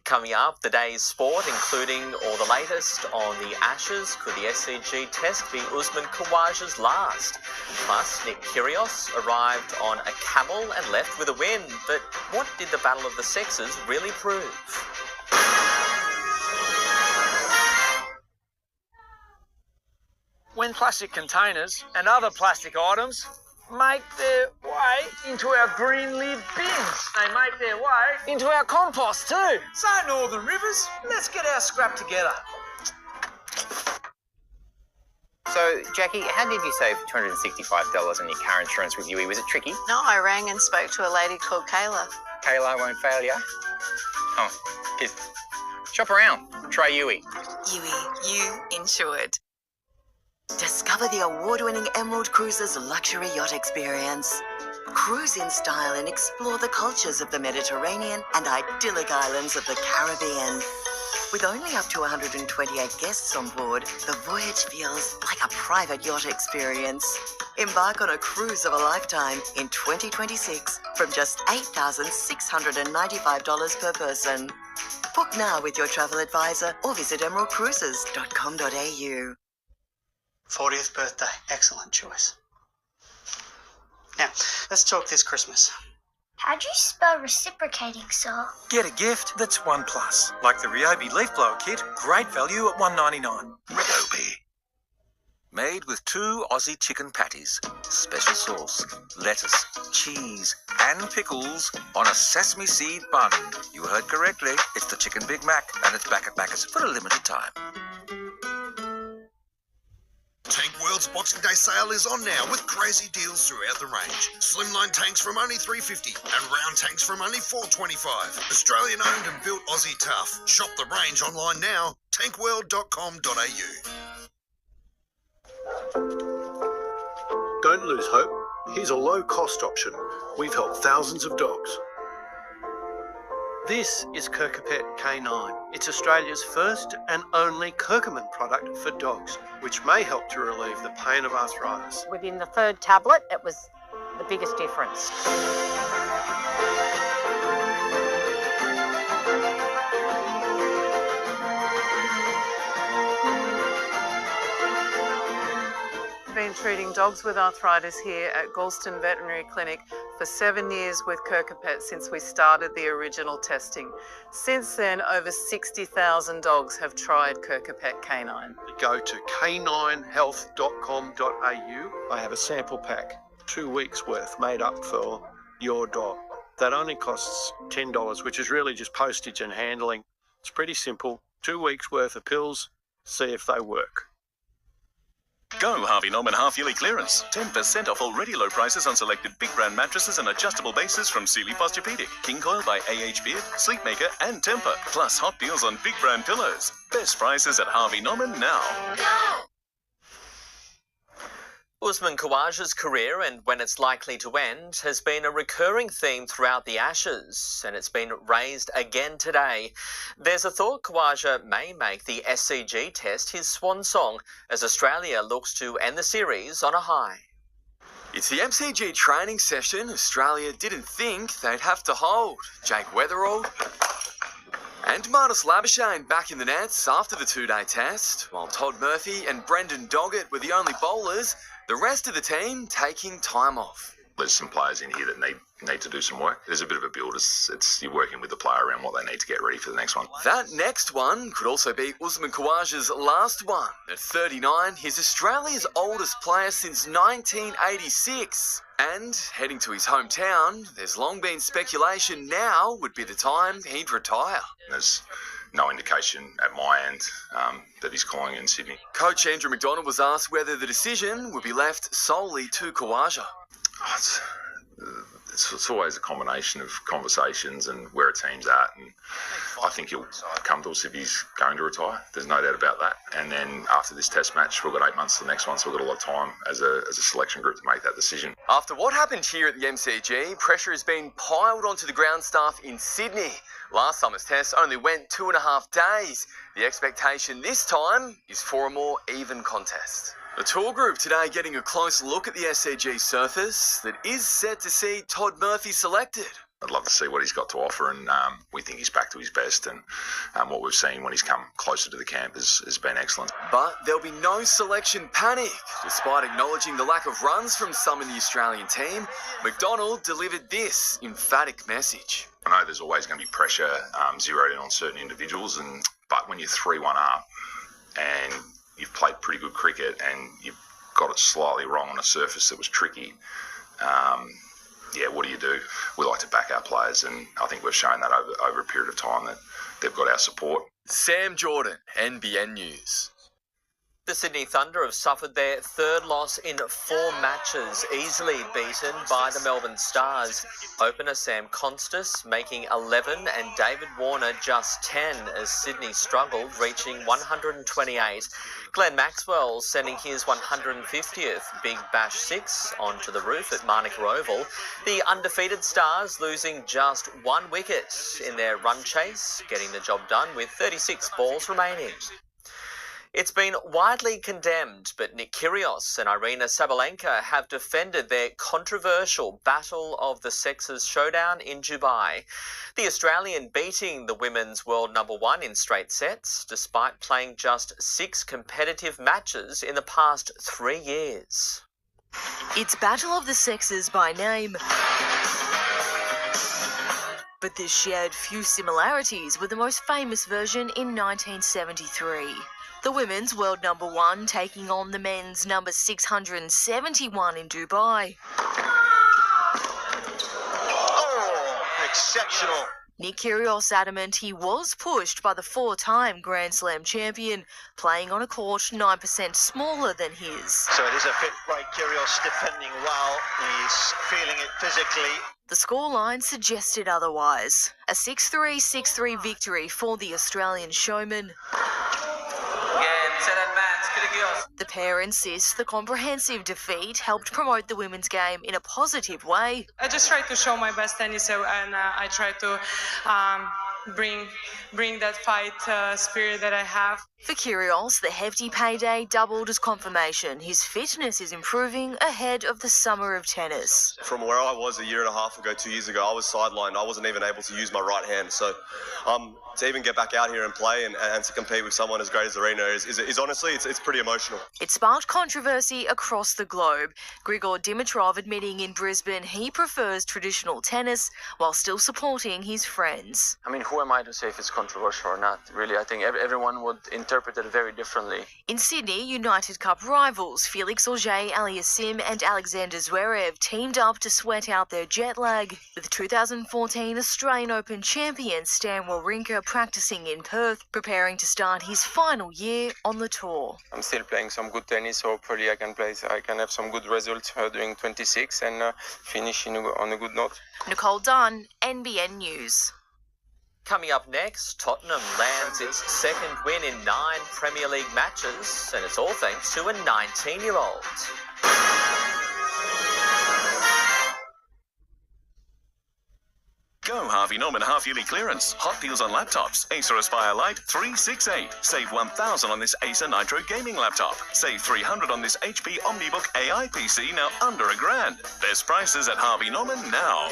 Coming up, the day's sport, including all the latest on the Ashes. Could the SCG test be Usman Khawaja's last? Plus, Nick Kyrgios arrived on a camel and left with a win. But what did the Battle of the Sexes really prove? When plastic containers and other plastic items make their way into our green lid bins, they make their way into our compost too. So, Northern Rivers, let's get our scrap together. So, Jackie, how did you save $265 on your car insurance with UE? Was it tricky? No, I rang and spoke to a lady called Kayla. Kayla won't fail you. Oh, here. Shop around. Try UE. UE, you insured. Discover the award-winning Emerald Cruises luxury yacht experience. Cruise in style and explore the cultures of the Mediterranean and idyllic islands of the Caribbean. With only up to 128 guests on board, the voyage feels like a private yacht experience. Embark on a cruise of a lifetime in 2026 from just $8,695 per person. Book now with your travel advisor or visit emeraldcruises.com.au. 40th birthday. Excellent choice. Now, let's talk this Christmas. How'd you spell reciprocating, sir? Get a gift that's $1+, like the Ryobi leaf blower kit, great value at $1.99. Ryobi. Made with 2 Aussie chicken patties, special sauce, lettuce, cheese, and pickles on a sesame seed bun. You heard correctly. It's the Chicken Big Mac, and it's back at Macca's for a limited time. Tank World's Boxing Day sale is on now with crazy deals throughout the range. Slimline tanks from only $3.50 and round tanks from only $4.25. Australian owned and built Aussie tough. Shop the range online now, tankworld.com.au. Don't lose hope. Here's a low-cost option. We've helped thousands of dogs. This is Kirkapet K9. It's Australia's first and only curcumin product for dogs, which may help to relieve the pain of arthritis. Within the third tablet, it was the biggest difference. Been treating dogs with arthritis here at Galston Veterinary Clinic for 7 years with Kirkapet since we started the original testing. Since then, over 60,000 dogs have tried Kirkapet K9. Go to k9health.com.au. I have a sample pack, 2 weeks worth, made up for your dog. That only costs $10, which is really just postage and handling. It's pretty simple. 2 weeks worth of pills, see if they work. Go Harvey Norman half-yearly clearance. 10% off already low prices on selected big brand mattresses and adjustable bases from Sealy Posturepedic, King Coil by AH Beard, Sleepmaker and Tempur. Plus hot deals on big brand pillows. Best prices at Harvey Norman now. Usman Khawaja's career and when it's likely to end has been a recurring theme throughout the Ashes, and it's been raised again today. There's a thought Khawaja may make the SCG test his swan song as Australia looks to end the series on a high. It's the MCG training session Australia didn't think they'd have to hold. Jake Weatherall and Marnus Labuschagne back in the nets after the 2-day test, while Todd Murphy and Brendan Doggett were the only bowlers. The rest of the team taking time off. There's some players in here that need to do some work. There's a bit of a build. It's you're working with the player around what they need to get ready for the next one. That next one could also be Usman Khawaja's last one. At 39, he's Australia's oldest player since 1986. And heading to his hometown, there's long been speculation now would be the time he'd retire. There's no indication at my end that he's calling in Sydney. Coach Andrew McDonald was asked whether the decision would be left solely to Khawaja. It's always a combination of conversations and where a team's at, and I think he'll come to us if he's going to retire. There's no doubt about that. And then after this test match, we've got 8 months to the next one, so we've got a lot of time as a selection group to make that decision. After what happened here at the MCG, pressure has been piled onto the ground staff in Sydney. Last summer's test only went 2.5 days. The expectation this time is for a more even contest. The tour group today getting a close look at the SCG surface that is set to see Todd Murphy selected. I'd love to see what he's got to offer, and we think he's back to his best, and what we've seen when he's come closer to the camp has been excellent. But there'll be no selection panic. Despite acknowledging the lack of runs from some in the Australian team, McDonald delivered this emphatic message. I know there's always going to be pressure zeroed in on certain individuals, but when you're 3-1 up and you've played pretty good cricket and you've got it slightly wrong on a surface that was tricky, what do? We like to back our players, and I think we've shown that over a period of time that they've got our support. Sam Jordan, NBN News. The Sydney Thunder have suffered their third loss in 4 matches, easily beaten by the Melbourne Stars. Opener Sam Constas making 11 and David Warner just 10 as Sydney struggled, reaching 128. Glenn Maxwell sending his 150th Big Bash 6 onto the roof at Manuka Oval. The undefeated Stars losing just 1 wicket in their run chase, getting the job done with 36 balls remaining. It's been widely condemned, but Nick Kyrgios and Irina Sabalenka have defended their controversial Battle of the Sexes showdown in Dubai. The Australian beating the women's world #1 in straight sets, despite playing just 6 competitive matches in the past 3 years. It's Battle of the Sexes by name, but there's shared few similarities with the most famous version in 1973. The women's world number 1 taking on the men's number 671 in Dubai. Oh, exceptional. Nick Kyrgios adamant he was pushed by the 4-time Grand Slam champion, playing on a court 9% smaller than his. So it is a fit by Kyrgios defending well. He's feeling it physically. The scoreline suggested otherwise. A 6-3, 6-3 victory for the Australian showman. The pair insists the comprehensive defeat helped promote the women's game in a positive way. I just try to show my best tennis, and I try to bring that fight spirit that I have. For Kyrgios, the hefty payday doubled as confirmation his fitness is improving ahead of the summer of tennis. From where I was a year and a half ago, 2 years ago, I was sidelined. I wasn't even able to use my right hand. So to even get back out here and play and to compete with someone as great as Arena is honestly, it's pretty emotional. It sparked controversy across the globe. Grigor Dimitrov admitting in Brisbane he prefers traditional tennis while still supporting his friends. I mean, who am I to say if it's controversial or not? Really, I think everyone would interpret it very differently. In Sydney, United Cup rivals Felix Auger-Aliassime and Alexander Zverev teamed up to sweat out their jet lag, with 2014 Australian Open champion Stan Wawrinka practicing in Perth, preparing to start his final year on the tour. I'm still playing some good tennis, so hopefully I can have some good results during 26 and finish on a good note. Nicole Dunn, NBN News. Coming up next, Tottenham lands its second win in 9 Premier League matches, and it's all thanks to a 19-year-old. Go Harvey Norman half-yearly clearance. Hot deals on laptops. Acer Aspire Lite 368. Save $1,000 on this Acer Nitro gaming laptop. Save $300 on this HP OmniBook AI PC, now under $1,000. Best prices at Harvey Norman now.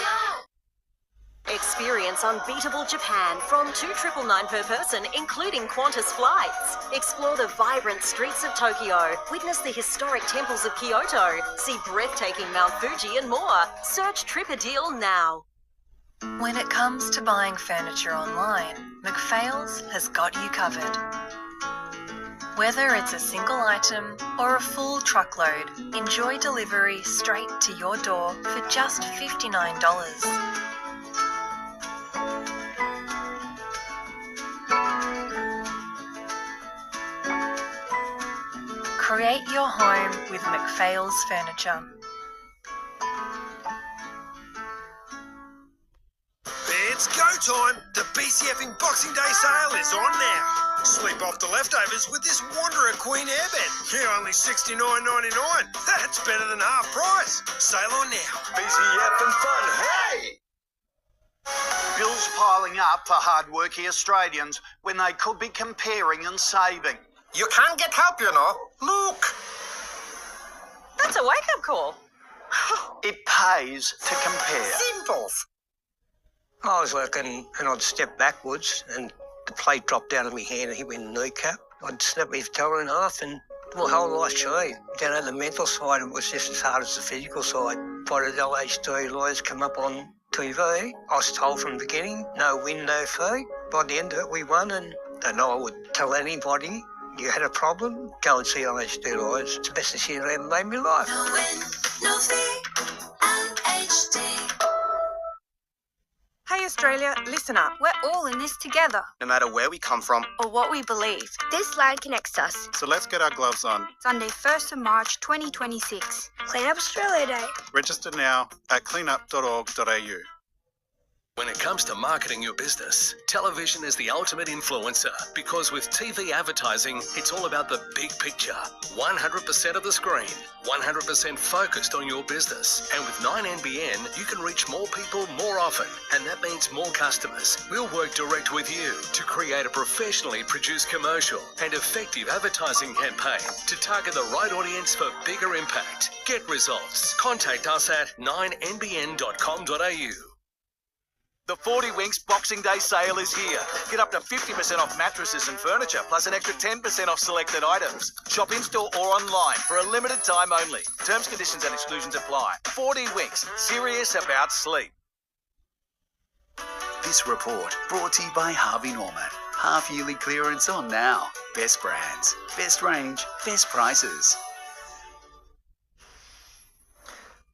Experience unbeatable Japan from $2,999 per person, including Qantas flights. Explore the vibrant streets of Tokyo. Witness the historic temples of Kyoto. See breathtaking Mount Fuji and more. Search Trip a Deal now. When it comes to buying furniture online, McPhail's has got you covered. Whether it's a single item or a full truckload, enjoy delivery straight to your door for just $59. Create your home with McPhail's Furniture. It's go time! The BCF Boxing Day sale is on now. Sleep off the leftovers with this Wanderer Queen airbed. Here only $69.99. That's better than half price. Sale on now. BCF and fun, hey! Bills piling up for hard-working Australians when they could be comparing and saving. You can't get help, you know. Look. That's a wake-up call. It pays to compare. Simples. I was working and I'd step backwards and the plate dropped out of my hand and hit me in the kneecap. I'd snap my toe in half and well, whole life changed. Down at the mental side, it was just as hard as the physical side. By the LH3 lawyers come up on TV, I was told from the beginning, no win, no fee. By the end of it, we won and I would tell anybody, you had a problem, go and see LH2 lawyers. It's the best decision I ever made in my life. No win, no fee, LHD. Hey Australia, listen up. We're all in this together. No matter where we come from or what we believe. This line connects us. So let's get our gloves on. Sunday 1st of March 2026. Clean Up Australia Day. Register now at cleanup.org.au. When it comes to marketing your business, television is the ultimate influencer because with TV advertising, it's all about the big picture. 100% of the screen, 100% focused on your business. And with 9NBN, you can reach more people more often, and that means more customers. We'll work direct with you to create a professionally produced commercial and effective advertising campaign to target the right audience for bigger impact. Get results. Contact us at 9nbn.com.au. The 40 Winks Boxing Day sale is here. Get up to 50% off mattresses and furniture, plus an extra 10% off selected items. Shop in-store or online for a limited time only. Terms, conditions and exclusions apply. 40 Winks, serious about sleep. This report brought to you by Harvey Norman. Half-yearly clearance on now. Best brands, best range, best prices.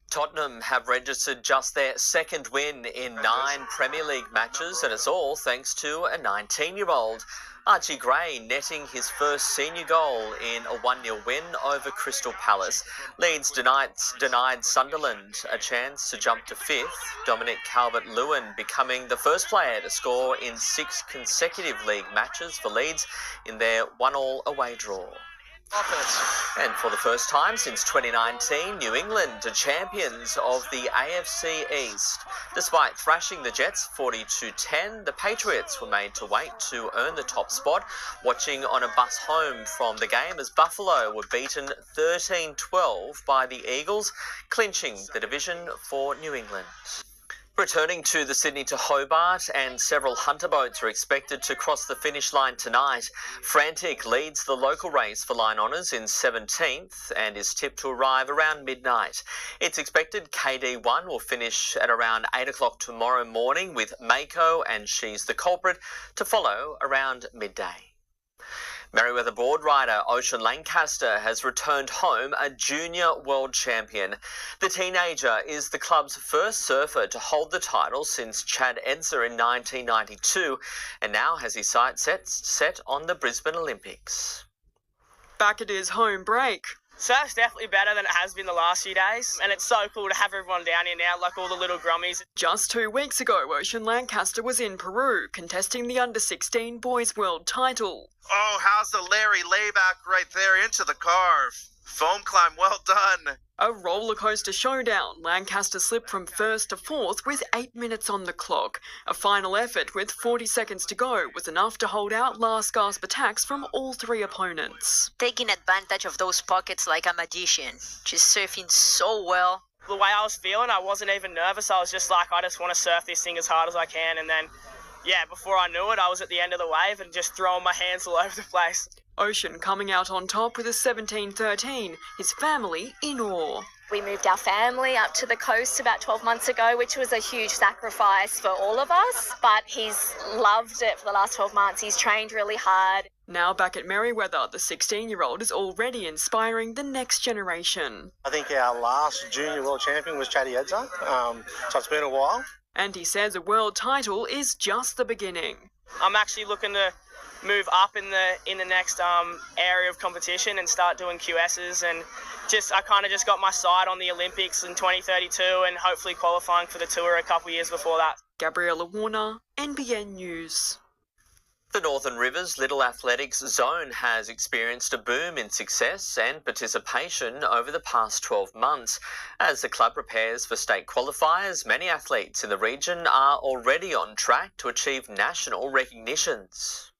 Tottenham have registered just their second win in 9 Premier League matches, and it's all thanks to a 19-year-old. Archie Gray netting his first senior goal in a 1-0 win over Crystal Palace. Leeds denied Sunderland a chance to jump to 5th. Dominic Calvert-Lewin becoming the first player to score in 6 consecutive league matches for Leeds in their 1-1 away draw. And for the first time since 2019, New England are champions of the AFC East. Despite thrashing the Jets 42-10, the Patriots were made to wait to earn the top spot, watching on a bus home from the game as Buffalo were beaten 13-12 by the Eagles, clinching the division for New England. Returning to the Sydney to Hobart, and several hunter boats are expected to cross the finish line tonight. Frantic leads the local race for line honours in 17th and is tipped to arrive around midnight. It's expected KD1 will finish at around 8 o'clock tomorrow morning, with Mako and She's the Culprit to follow around midday. Merriweather board rider Ocean Lancaster has returned home a junior world champion. The teenager is the club's first surfer to hold the title since Chad Edser in 1992, and now has his sights set on the Brisbane Olympics. Back at his home break. Surf's definitely better than it has been the last few days, and it's so cool to have everyone down here now, like all the little grummies. Just 2 weeks ago, Ocean Lancaster was in Peru, contesting the Under-16 Boys World title. Oh, how's the Larry layback right there into the car? Foam climb, well done. A roller coaster showdown. Lancaster slipped from 1st to 4th with 8 minutes on the clock. A final effort with 40 seconds to go was enough to hold out last gasp attacks from all 3 opponents. Taking advantage of those pockets like a magician. Just surfing so well. The way I was feeling, I wasn't even nervous. I was just like, I just want to surf this thing as hard as I can. And then, yeah, before I knew it, I was at the end of the wave and just throwing my hands all over the place. Ocean coming out on top with a 17-13, his family in awe. We moved our family up to the coast about 12 months ago, which was a huge sacrifice for all of us, but he's loved it for the last 12 months. He's trained really hard. Now back at Merriweather, the 16-year-old is already inspiring the next generation. I think our last junior world champion was Chatty Edser, so it's been a while. And he says a world title is just the beginning. I'm actually looking to move up in the next area of competition and start doing QSs, and I kind of just got my sight on the Olympics in 2032 and hopefully qualifying for the tour a couple of years before that. Gabriella Warner, NBN News. The Northern Rivers Little Athletics Zone has experienced a boom in success and participation over the past 12 months. As the club prepares for state qualifiers, many athletes in the region are already on track to achieve national recognitions.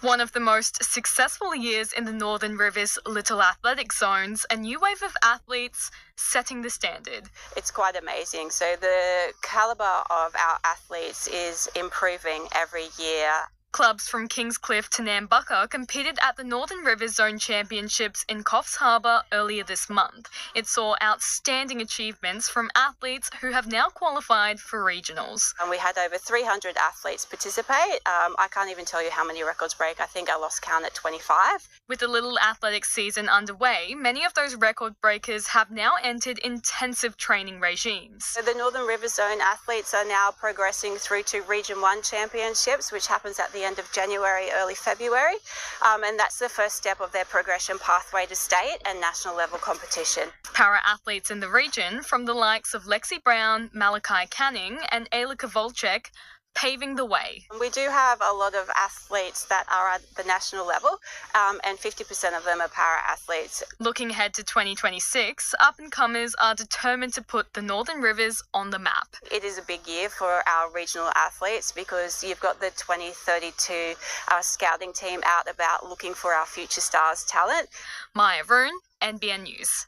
One of the most successful years in the Northern Rivers Little Athletic Zones, a new wave of athletes setting the standard. It's quite amazing. So the calibre of our athletes is improving every year. Clubs from Kingscliff to Nambucca competed at the Northern Rivers Zone Championships in Coffs Harbour earlier this month. It saw outstanding achievements from athletes who have now qualified for regionals. And we had over 300 athletes participate. I can't even tell you how many records break. I think I lost count at 25. With the Little Athletics season underway, many of those record breakers have now entered intensive training regimes. So the Northern Rivers Zone athletes are now progressing through to Region 1 Championships, which happens at the end of January, early February, and that's the first step of their progression pathway to state and national level competition. Para-athletes in the region, from the likes of Lexi Brown, Malachi Canning and Ayla Kovalchuk, paving the way. We do have a lot of athletes that are at the national level, and 50% of them are para-athletes. Looking ahead to 2026, up-and-comers are determined to put the Northern Rivers on the map. It is a big year for our regional athletes because you've got the 2032 scouting team out about looking for our future stars talent. Maya Vroon, NBN News.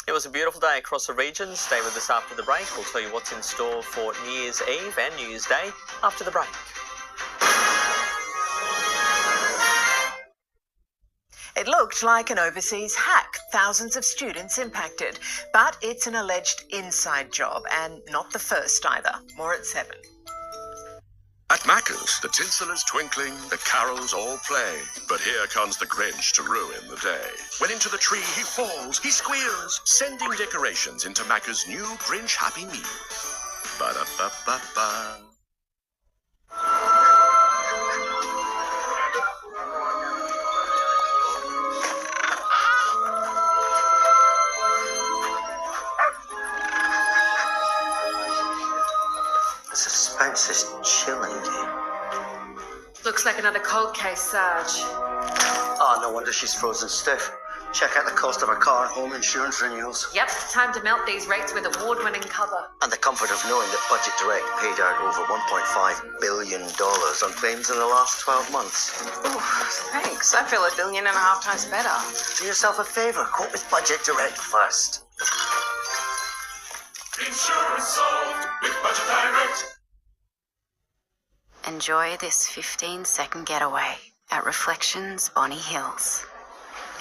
It was a beautiful day across the region. Stay with us after the break. We'll tell you what's in store for New Year's Eve and New Year's Day after the break. It looked like an overseas hack, thousands of students impacted. But it's an alleged inside job, and not the first either. More at 7. At Macca's, the tinsel is twinkling, the carols all play. But here comes the Grinch to ruin the day. When into the tree he falls, he squeals, sending decorations into Macca's new Grinch Happy Meal. Ba-da-ba-ba-ba. The suspense is chilling. Looks like another cold case, Sarge. Oh, no wonder she's frozen stiff. Check out the cost of her car and home insurance renewals. Yep, time to melt these rates with award-winning cover. And the comfort of knowing that Budget Direct paid out over $1.5 billion on claims in the last 12 months. Ooh, thanks. I feel 1.5 billion times better. Do yourself a favour. Quote with Budget Direct first. Insurance solved with Budget Direct. Enjoy this 15-second getaway at Reflections Bonny Hills.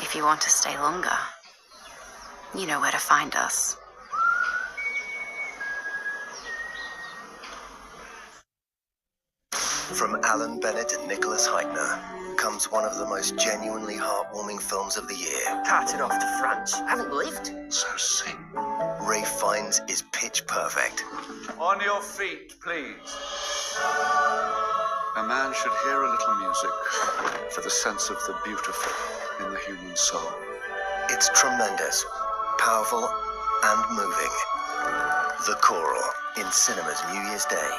If you want to stay longer, you know where to find us. From Alan Bennett and Nicholas Heitner comes one of the most genuinely heartwarming films of the year. Cut it off the front. Haven't believed. So sing. Ralph Fiennes is pitch perfect. On your feet, please. A man should hear a little music for the sense of the beautiful in the human soul. It's tremendous, powerful, and moving. The Choral in cinemas New Year's Day.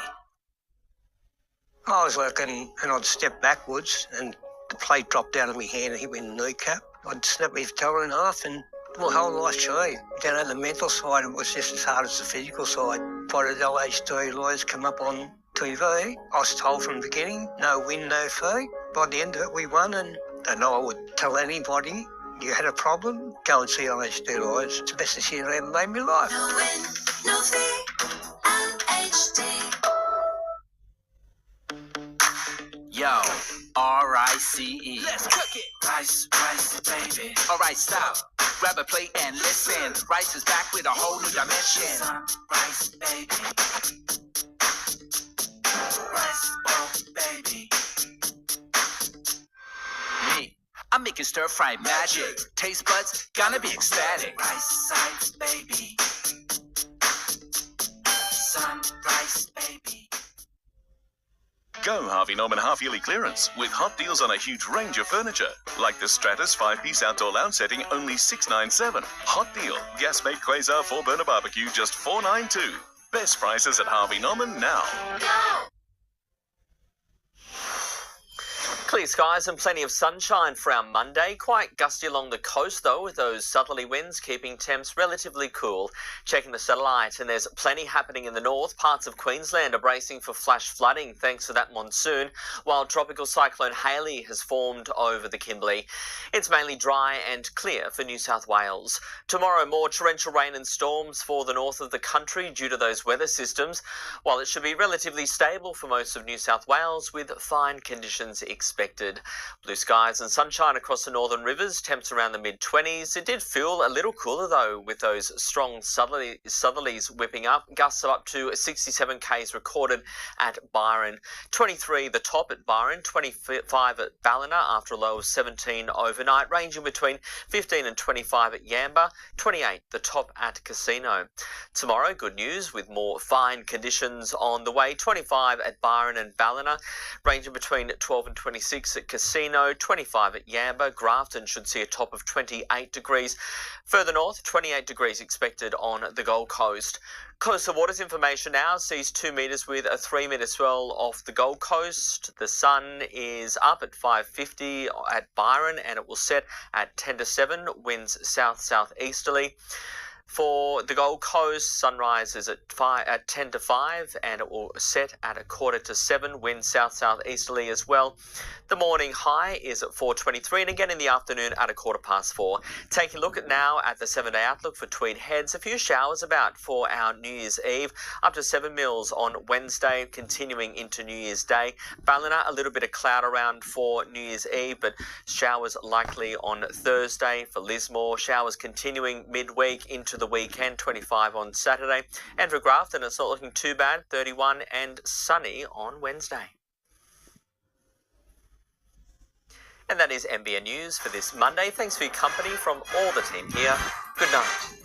I was working and I'd step backwards and the plate dropped out of my hand and hit me in the kneecap. I'd snap my toe in half and my whole life changed. Down at the mental side, it was just as hard as the physical side. By the LHD lawyers come up on TV, I was told from the beginning, no win, no fee. By the end of it, we won, and I would tell anybody, you had a problem, go and see LHD lawyers. It's the best decision I ever made in my life. No win, no fee. LHD. Yo, R-I-C-E. Let's cook it. Rice, baby. Alright, stop. Grab a plate and listen. Rice is back with a whole new dimension. Rice, baby. Rice, baby. Me, I'm making stir-fry magic. Taste buds gonna be ecstatic. Rice sides, baby. Sunrise, baby. Go Harvey Norman half-yearly clearance with hot deals on a huge range of furniture. Like the Stratus 5-piece outdoor lounge setting, only $697. Hot deal. Gas-made Quasar 4-burner barbecue, just $492. Best prices at Harvey Norman now. Go! Clear skies and plenty of sunshine for our Monday. Quite gusty along the coast, though, with those southerly winds keeping temps relatively cool. Checking the satellite, and there's plenty happening in the north. Parts of Queensland are bracing for flash flooding thanks to that monsoon, while tropical cyclone Hayley has formed over the Kimberley. It's mainly dry and clear for New South Wales. Tomorrow, more torrential rain and storms for the north of the country due to those weather systems, while it should be relatively stable for most of New South Wales with fine conditions expected. Blue skies and sunshine across the northern rivers, temps around the mid-20s. It did feel a little cooler though, with those strong southerlies whipping up. Gusts up to 67 k's recorded at Byron. 23 the top at Byron, 25 at Ballina after a low of 17 overnight, ranging between 15 and 25 at Yamba, 28 the top at Casino. Tomorrow, good news with more fine conditions on the way. 25 at Byron and Ballina, ranging between 12 and 26 at Casino, 25 at Yamba. Grafton should see a top of 28 degrees. Further north, 28 degrees expected on the Gold Coast. Coastal waters information now sees 2 metres with a 3 metre swell off the Gold Coast. The sun is up at 5:50 at Byron and it will set at 10 to 7. Winds south-southeasterly. For the Gold Coast, sunrise is at 10 to 5 and it will set at 6:45. Wind south-southeasterly as well. The morning high is at 4:23 and again in the afternoon at 4:15. Taking a look now at the 7-day outlook for Tweed Heads. A few showers about for our New Year's Eve, up to 7 mils on Wednesday, continuing into New Year's Day. Ballina, a little bit of cloud around for New Year's Eve, but showers likely on Thursday. For Lismore, showers continuing midweek into the weekend, 25 on Saturday. And for Grafton, it's not looking too bad, 31 and sunny on Wednesday. And that is NBN News for this Monday. Thanks for your company from all the team here. Good night.